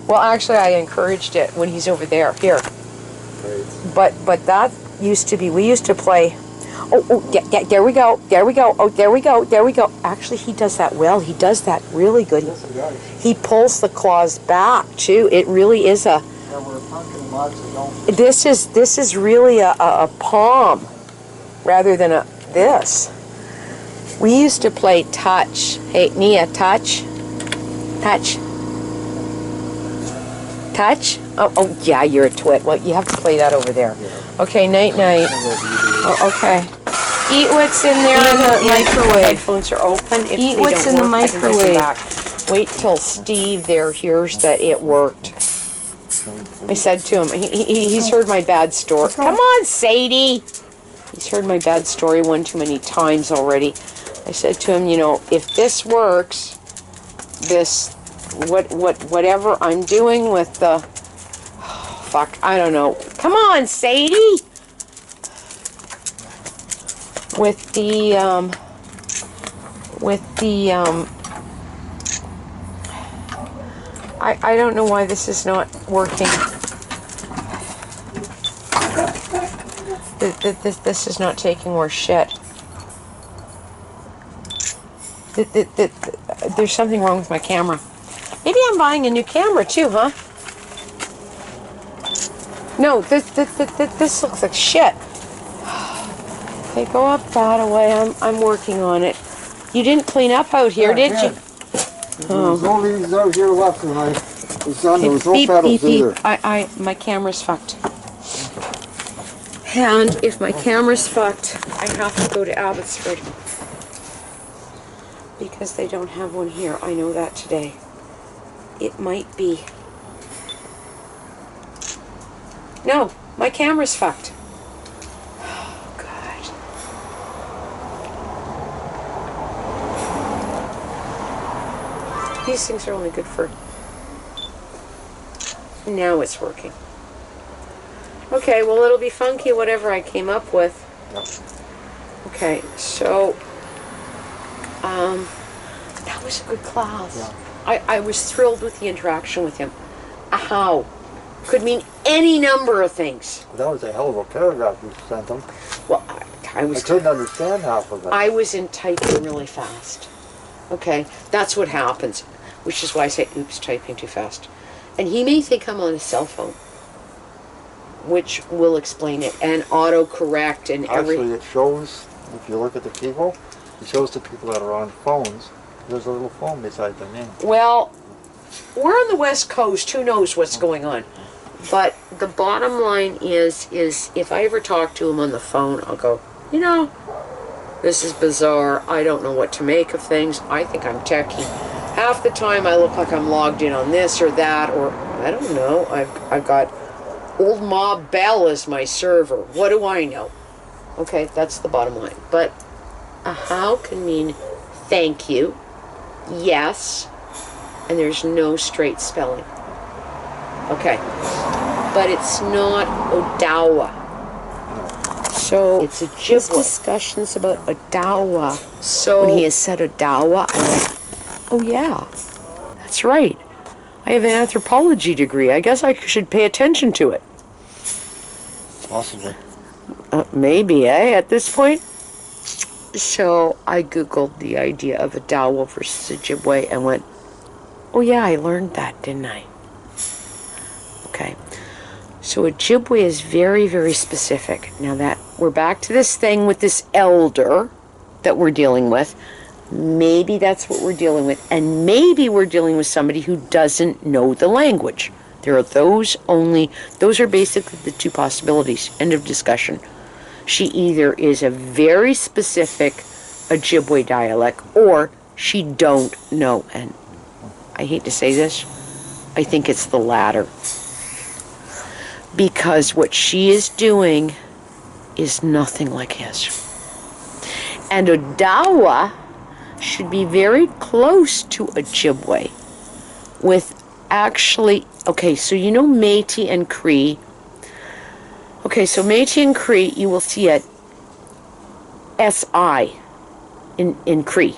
Well, actually, I encouraged it when he's over there. Here. But that used to be. We used to play. Yeah, there we go. Oh, there we go. Actually, he does that well. He does that really good. He pulls the claws back too. It really is a. This is really a palm rather than a this. We used to play touch. Hey, Nia, touch. Oh yeah, you're a twit. Well, you have to play that over there. Okay, night. Oh, okay. Eat what's in there in the microwave. Headphones are open. Eat what's in the microwave. Wait till Steve there hears that it worked. I said to him, he's heard my bad story. Come on, Sadie. He's heard my bad story one too many times already. I said to him, if this works, whatever I'm doing with the, I don't know. Come on, Sadie. With the I don't know why this is not working. This is not taking worse shit. There's something wrong with my camera. Maybe I'm buying a new camera too, huh? No, this looks like shit. Okay, go up that away. I'm working on it. You didn't clean up out here, did you? There's no leaves out here left, and I was done. There was no petals either. My camera's fucked. And if my camera's fucked, I have to go to Abbotsford. Because they don't have one here. I know that today. It might be. No, my camera's fucked. Oh, God. These things are only good for... Now it's working. Okay, well, it'll be funky, whatever I came up with. Okay, so... that was a good class. Yeah. I was thrilled with the interaction with him. How? Could mean any number of things. That was a hell of a paragraph you sent him. Well, I couldn't understand half of it. I was in typing really fast. Okay, that's what happens. Which is why I say, oops, typing too fast. And he may think I'm on a cell phone, which will explain it. And autocorrect and everything. Actually, it shows, if you look at the people, it shows the people that are on phones. There's a little phone beside their name. Well, we're on the West Coast. Who knows what's going on? But the bottom line is if I ever talk to him on the phone, I'll go, this is bizarre. I don't know what to make of things. I think I'm techie. Half the time I look like I'm logged in on this or that, or I don't know. I've got Old Ma Bell as my server. What do I know? Okay, that's the bottom line. But a how can mean thank you, yes, and there's no straight spelling. Okay, but it's not Odawa. So it's Ojibwe. Discussions about Odawa. So when he has said Odawa, I'm like, oh yeah, that's right. I have an anthropology degree. I guess I should pay attention to it. Possibly. Maybe, at this point. So I Googled the idea of Odawa versus Ojibwe and went, oh yeah, I learned that, didn't I? Okay. So Ojibwe is very, very specific. Now that we're back to this thing with this elder that we're dealing with, Maybe that's what we're dealing with. And maybe we're dealing with somebody who doesn't know the language. There are those are basically the two possibilities. End of discussion. She either is a very specific Ojibwe dialect, or she don't know. And I hate to say this, I think it's the latter. Because what she is doing is nothing like his. And Odawa should be very close to Ojibwe with actually, okay, so you know Métis and Cree. Okay, so Métis and Cree, you will see it SI in Cree.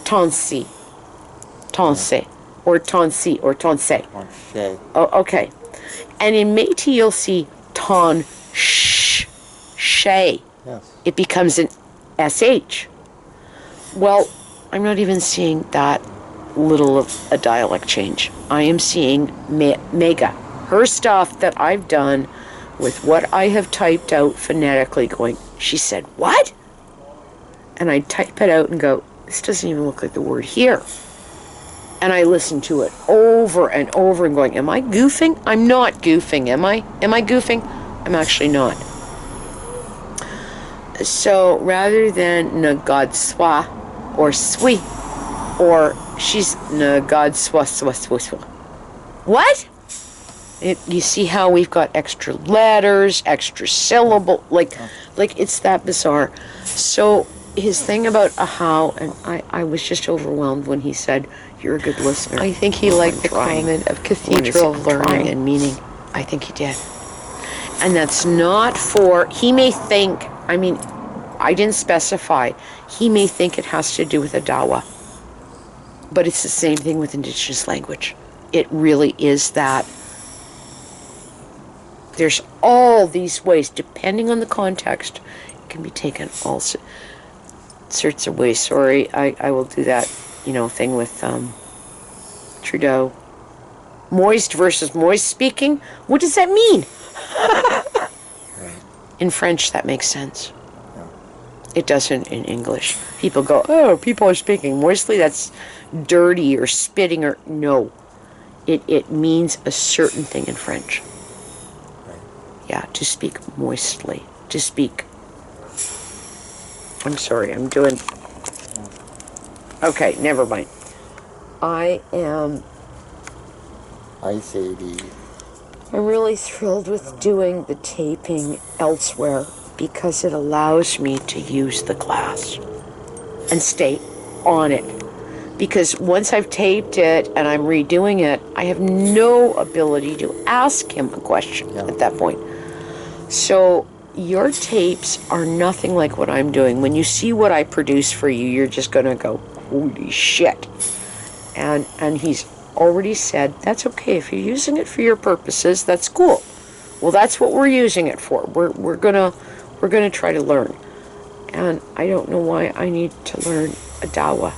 Tonsi. Tonse. Or Tonsi or Tonse. Oh, okay. And in Métis you'll see Ton Sh. Shay. Yes. It becomes an SH. Well, I'm not even seeing that little of a dialect change. I am seeing Mega. Her stuff that I've done with what I have typed out phonetically going, she said, what? And I type it out and go, this doesn't even look like the word here. And I listen to it over and over and going, am I goofing? I'm not goofing, am I? Am I goofing? I'm actually not. So rather than Nagadswa or Swi, or she's Nagadswa. What? You see how we've got extra letters, extra syllable, like it's that bizarre. So his thing about a how, and I was just overwhelmed when he said, you're a good listener. I think he liked the comment of cathedral of learning and meaning. I think he did. And that's not for, he may think, I mean, I didn't specify, he may think it has to do with Odawa. But it's the same thing with Indigenous language. It really is that. There's all these ways, depending on the context, it can be taken all sorts of ways. Sorry, I will do that, thing with Trudeau. Moist versus moist speaking? What does that mean? In French, that makes sense. It doesn't in English. People go, oh, people are speaking moistly, that's dirty or spitting or... No. It means a certain thing in French. Yeah, to speak moistly. To speak... I'm sorry, I'm doing... Okay, never mind. I am... I'm really thrilled with doing the taping elsewhere because it allows me to use the class and stay on it. Because once I've taped it and I'm redoing it, I have no ability to ask him a question at that point. So your tapes are nothing like what I'm doing. When you see what I produce for you, you're just going to go, holy shit. And he's already said, that's okay. If you're using it for your purposes, that's cool. Well, that's what we're using it for. We're gonna try to learn. And I don't know why I need to learn Odawa.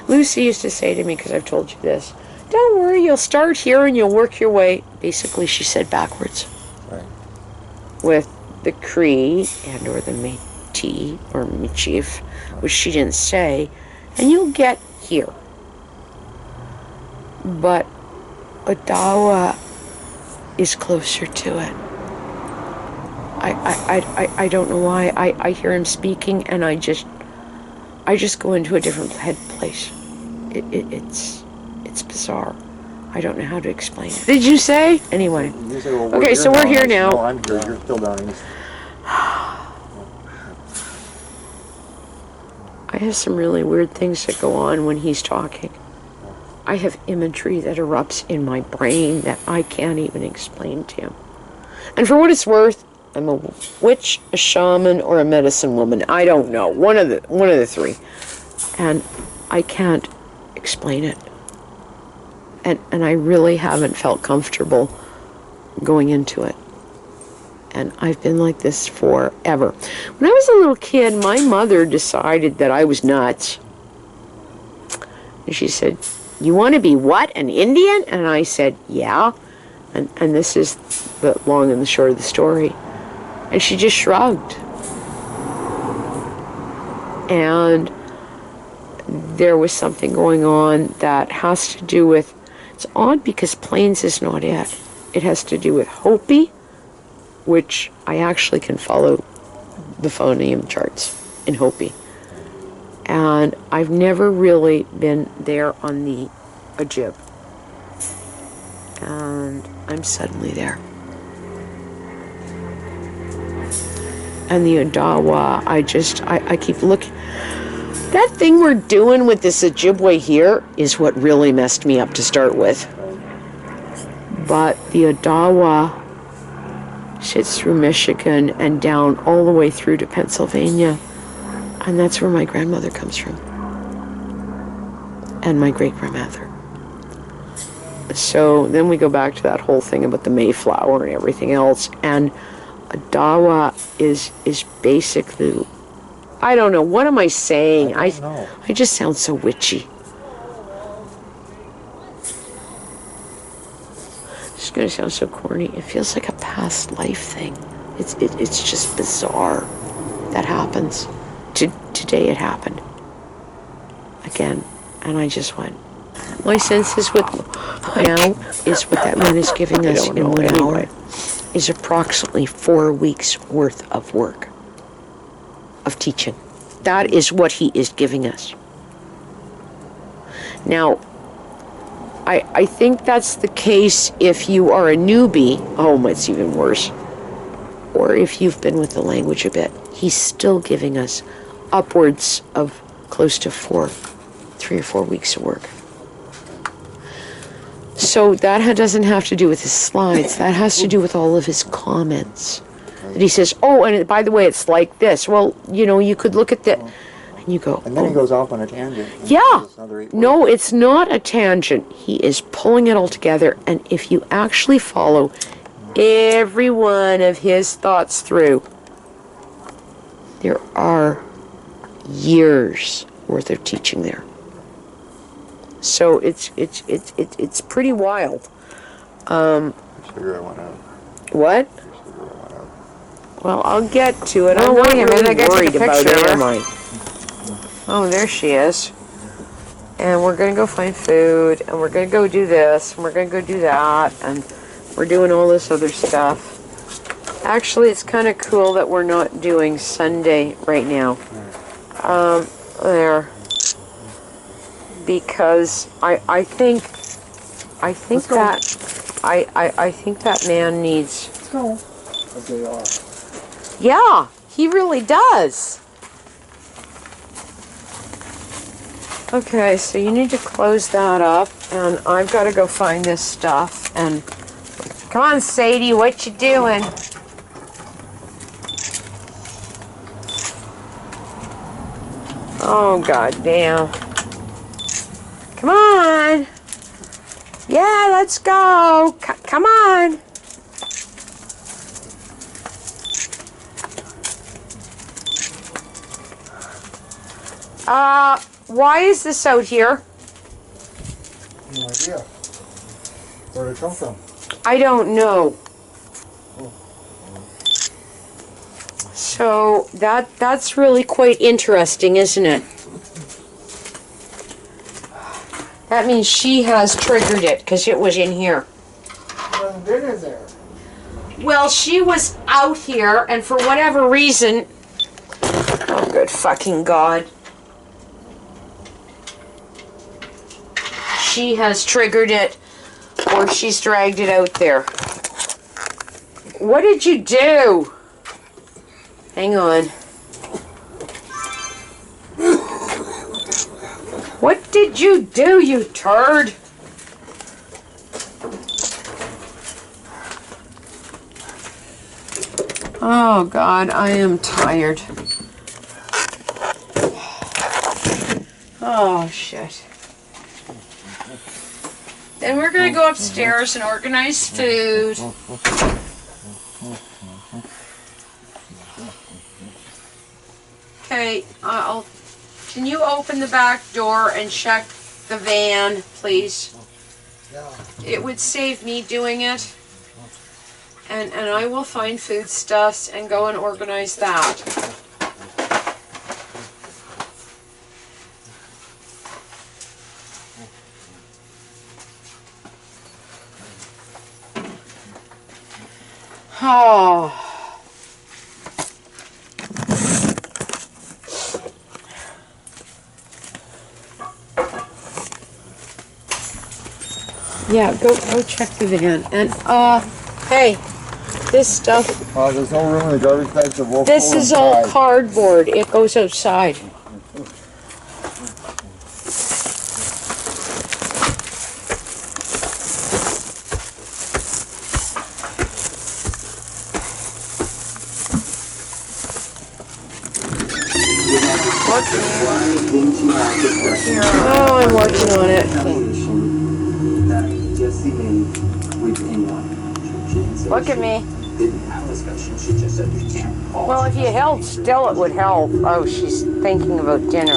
Lucy used to say to me, because I've told you this, don't worry, you'll start here and you'll work your way. Basically, she said backwards. Right. With the Cree and or the Métis or Michif, which she didn't say, and you'll get here. But Odawa is closer to it. I don't know why. I hear him speaking and I just go into a different head place. It's bizarre. I don't know how to explain it. Did you say? Anyway. You say, well, okay, so we're here now. No, I'm here. You're still down east. I have some really weird things that go on when he's talking. I have imagery that erupts in my brain that I can't even explain to him. And for what it's worth, I'm a witch, a shaman, or a medicine woman. I don't know. One of the three. And I can't explain it. And I really haven't felt comfortable going into it. And I've been like this forever. When I was a little kid, my mother decided that I was nuts. And she said, you want to be what, an Indian? And I said, yeah. And this is the long and the short of the story. And she just shrugged. And there was something going on that has to do with, it's odd because Plains is not it. It has to do with Hopi, which I actually can follow the phoneme charts in Hopi. And I've never really been there on the Ojib. And I'm suddenly there. And the Odawa, I keep looking. That thing we're doing with this Ojibwe here is what really messed me up to start with. But the Odawa shits through Michigan and down all the way through to Pennsylvania. And that's where my grandmother comes from. And my great-grandmother. So then we go back to that whole thing about the Mayflower and everything else. And Odawa is basically, I don't know, what am I saying? I just sound so witchy. It's going to sound so corny. It feels like a past life thing. It's just bizarre. That happens. Today it happened. Again. And I just went. My sense is what now is what that man is giving us in 1 hour is approximately 4 weeks worth of work. Of teaching. That is what he is giving us. Now, I think that's the case if you are a newbie. Oh, it's even worse. Or if you've been with the language a bit. He's still giving us upwards of close to 3 or 4 weeks of work. So that doesn't have to do with his slides. That has to do with all of his comments. That he says, oh, and by the way, it's like this. Well, you know, you could look at that. And you go, and then he goes off on a tangent. Yeah. No, it's not a tangent. He is pulling it all together. And if you actually follow every one of his thoughts through, there are years worth of teaching there. So it's pretty wild. Sugar went out. What? Well, I'll get to it. Oh, I'm wait not a minute, I really gotta worried take a about picture it. of her. Never mind. Oh, there she is. And we're gonna go find food, and we're gonna go do this, and we're gonna go do that, and we're doing all this other stuff. Actually, it's kind of cool that we're not doing Sunday right now. There. Because I think that man needs. Let's go. A day off. Yeah, he really does. Okay, so you need to close that up, and I've got to go find this stuff. And come on, Sadie, what you doing? Oh, goddamn. Come on. Yeah, let's go. Come on. Why is this out here? No idea. Where did it come from? I don't know. So that's really quite interesting, isn't it? That means she has triggered it because it was in here. What did it there? Well, she was out here, and for whatever reason, oh good fucking God, she has triggered it, or she's dragged it out there. What did you do? Hang on. What did you do, you turd? Oh, God, I am tired. Oh, shit. Then we're going to go upstairs and organize food. Okay, can you open the back door and check the van, please? Yeah. It would save me doing it. And I will find foodstuffs and go and organize that. Oh. Yeah, go check the van. And hey, this stuff. There's no room in the garbage bags, so we'll This pull is them all inside. cardboard. It goes outside. Oh, I'm working on it. Look at me. Well, if you held still, it would help. Oh, she's thinking about dinner.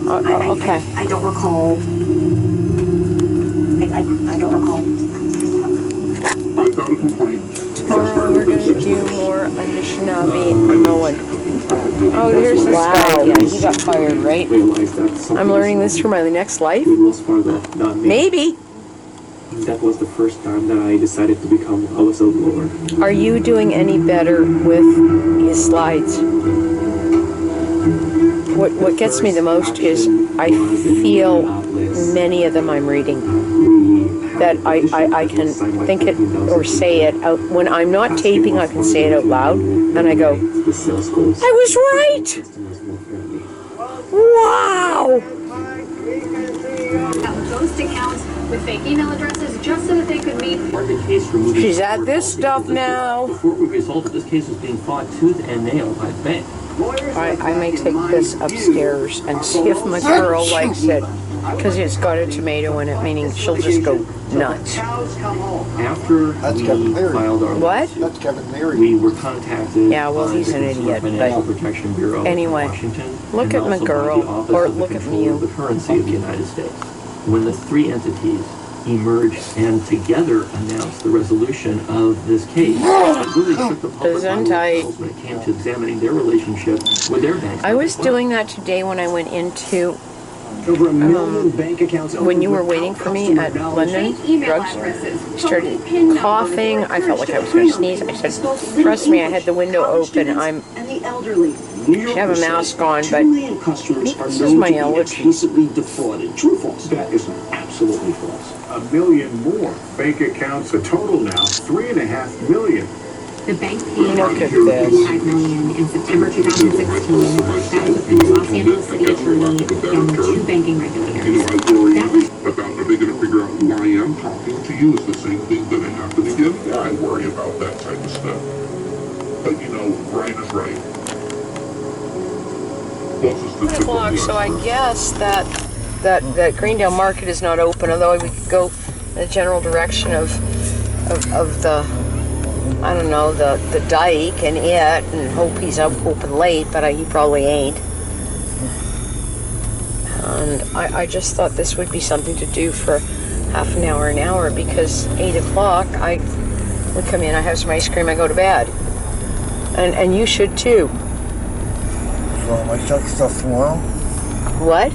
Okay. I don't recall. I don't recall. Tomorrow we're going to do more Anishinaabe and Moan. Oh, here's this guy. Yeah, he got fired, right? I'm learning this for my next life? Maybe. That was the first time that I decided to become a whistleblower. Are you doing any better with his slides? What gets me the most is I feel many of them I'm reading. That I can think it or say it out. When I'm not taping, I can say it out loud. And I go, I was right! Wow! Ghost accounts with fake email addresses just so that they could meet. She's at this stuff now. Before we resolved, this case was being fought tooth and nail by the bank. I may take this upstairs and see if my girl likes it. Because it's got a tomato in it, meaning she'll just go nuts. After we filed our What? we were contacted. Yeah, well, he's an idiot, Financial but Protection Bureau anyway, of Washington, look and at my also by girl, the Office or of the look at Control you. of the Currency of the United States. When the three entities emerged and together announced the resolution of this case, it really shook the public when it came to examining their relationship with their banks. I was doing that today when I went into Over 1 million bank accounts when you were waiting for me at London Drugs, I started coughing. I felt like I was going to sneeze. I said, trust me, I had the window open. I have a mask on, but this is my allergy. Implicitly defrauded. True or false? That is absolutely false. 1 million more bank accounts, a total now 3.5 million. The bank paid $35 million in September 2016. That was the Los Angeles City Attorney and 2 banking regulators. That was About are they going to figure out who I am talking to you? Is the same thing that it happened again? Yeah, I worry about that type of stuff. But you know, Brian is right. 10 o'clock, so I guess that Greendale Market is not open, although we could go in the general direction of the, I don't know, the dike and it, and hope he's open late, but he probably ain't. And I just thought this would be something to do for half an hour, because 8 o'clock I would come in, I have some ice cream, I go to bed. And you should too. So I check stuff tomorrow? What?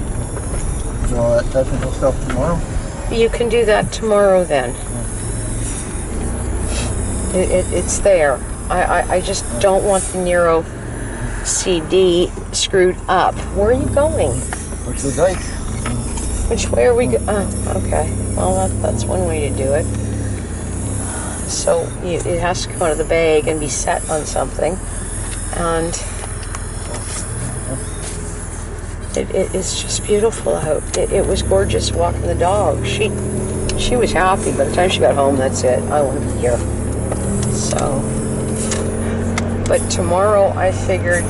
So that technical stuff tomorrow? You can do that tomorrow then. It's there. I just don't want the Nero CD screwed up. Where are you going? Which the dike. Which way are we go? Oh, okay. Well, that's one way to do it. So it has to come out of the bag and be set on something. And it's just beautiful out. It was gorgeous walking the dog. She was happy. By the time she got home, that's it. I want to be here. So, but tomorrow I figured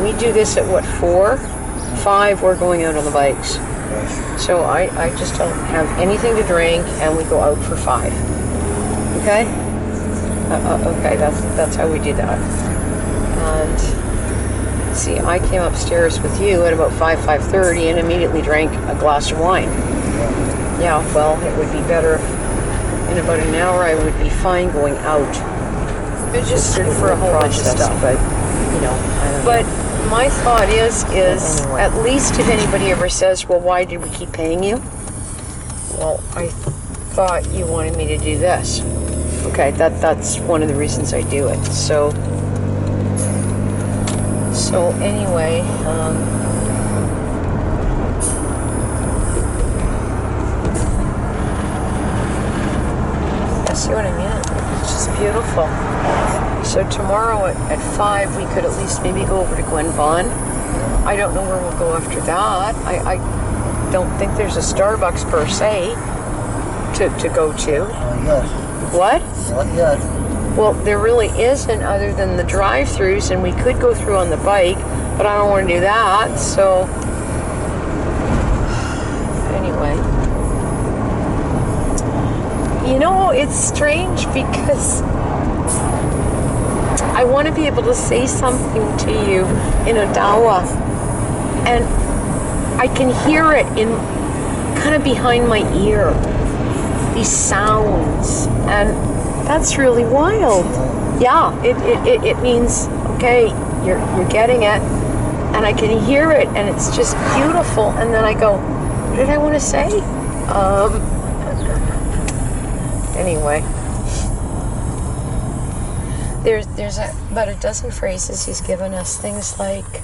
we do this at what, 4? 5 we're going out on the bikes. So I just don't have anything to drink and we go out for 5. Okay? Okay, that's how we do that. And see, I came upstairs with you at about 5:30 and immediately drank a glass of wine. Yeah, well, it would be better in about an hour I would be fine going out. It's just for a whole bunch of stuff, but you know. I don't know. My thought is anyway. At least if anybody ever says, well, why did we keep paying you? Well, I thought you wanted me to do this. Okay, that's one of the reasons I do it. So anyway, I see what I mean. It's just beautiful. So tomorrow at 5, we could at least maybe go over to Gwen Vaughan. I don't know where we'll go after that. I don't think there's a Starbucks per se to go to. Yes. What? Not yet. Well, there really isn't other than the drive-thrus, and we could go through on the bike, but I don't want to do that, so anyway. You know, it's strange because I want to be able to say something to you in Odawa, and I can hear it in kind of behind my ear, these sounds, and that's really wild. Yeah, it means, okay, you're getting it, and I can hear it, and it's just beautiful, and then I go, what did I want to say? Anyway. There's about a dozen phrases he's given us. Things like,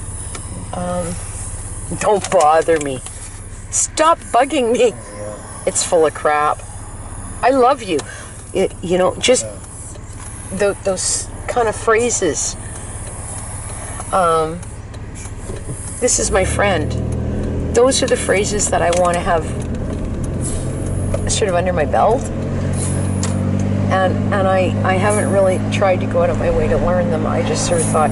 don't bother me. Stop bugging me. It's full of crap. I love you. You know, just those kind of phrases. This is my friend. Those are the phrases that I want to have sort of under my belt. And I haven't really tried to go out of my way to learn them. I just sort of thought,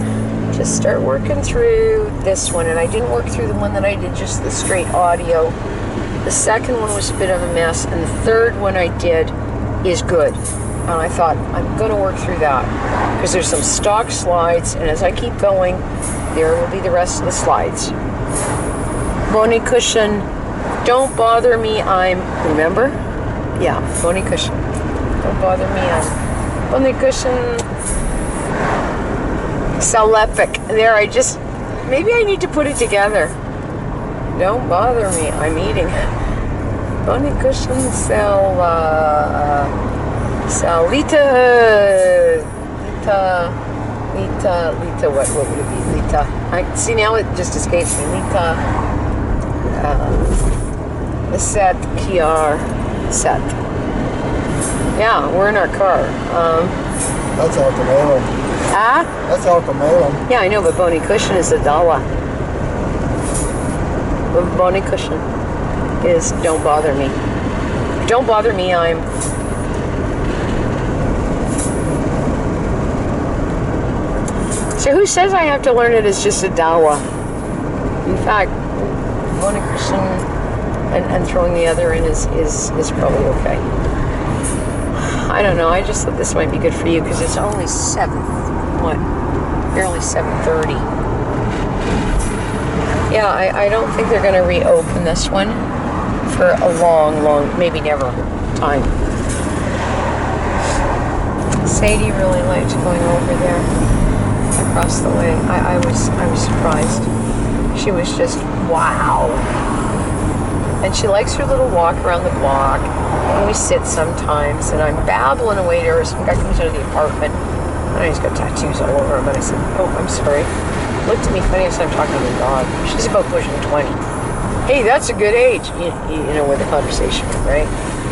just start working through this one. And I didn't work through the one that I did just the straight audio. The second one was a bit of a mess. And the third one I did is good. And I thought, I'm going to work through that. Because there's some stock slides. And as I keep going, there will be the rest of the slides. Bonnie Cushion, don't bother me, remember? Yeah, Bonnie Cushion. Don't bother me, Bonnie Cushion. Salepic. There, maybe I need to put it together. Don't bother me, I'm eating. Bonnie Cushion, Lita, what would it be? Lita. See, now it just escapes me. Lita, the set, Kiar, set. Yeah, we're in our car. That's Al Camelo. That's Al Camelo. Yeah, I know, but Bonnie Cushion is a Dawa. Bonnie Cushion is don't bother me. Don't bother me, So who says I have to learn it as just a Dawa? In fact, Bonnie Cushion and throwing the other in is probably okay. I don't know, I just thought this might be good for you because it's only 7. What? Barely 7:30. Yeah, I don't think they're going to reopen this one for a long, maybe never time. Sadie really liked going over there across the way. I was surprised. She was just wow. And she likes her little walk around the block. And we sit sometimes, and I'm babbling away to her. Some guy comes out of the apartment, and he's got tattoos all over him. And I said, "Oh, I'm sorry." Looked at me funny as I'm talking to the dog. She's about pushing 20. Hey, that's a good age. You know where the conversation went, right?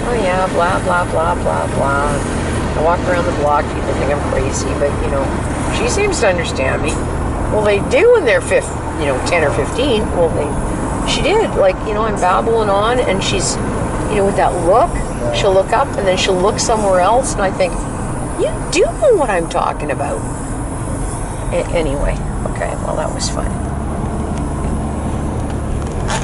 Oh yeah, blah blah blah blah blah. I walk around the block. People think I'm crazy, but you know, she seems to understand me. Well, they do when they're 10 or 15. Well, she did. Like, you know, I'm babbling on, and she's, you know, with that look, she'll look up, and then she'll look somewhere else, and I think, you do know what I'm talking about. Anyway, okay, well, that was fun.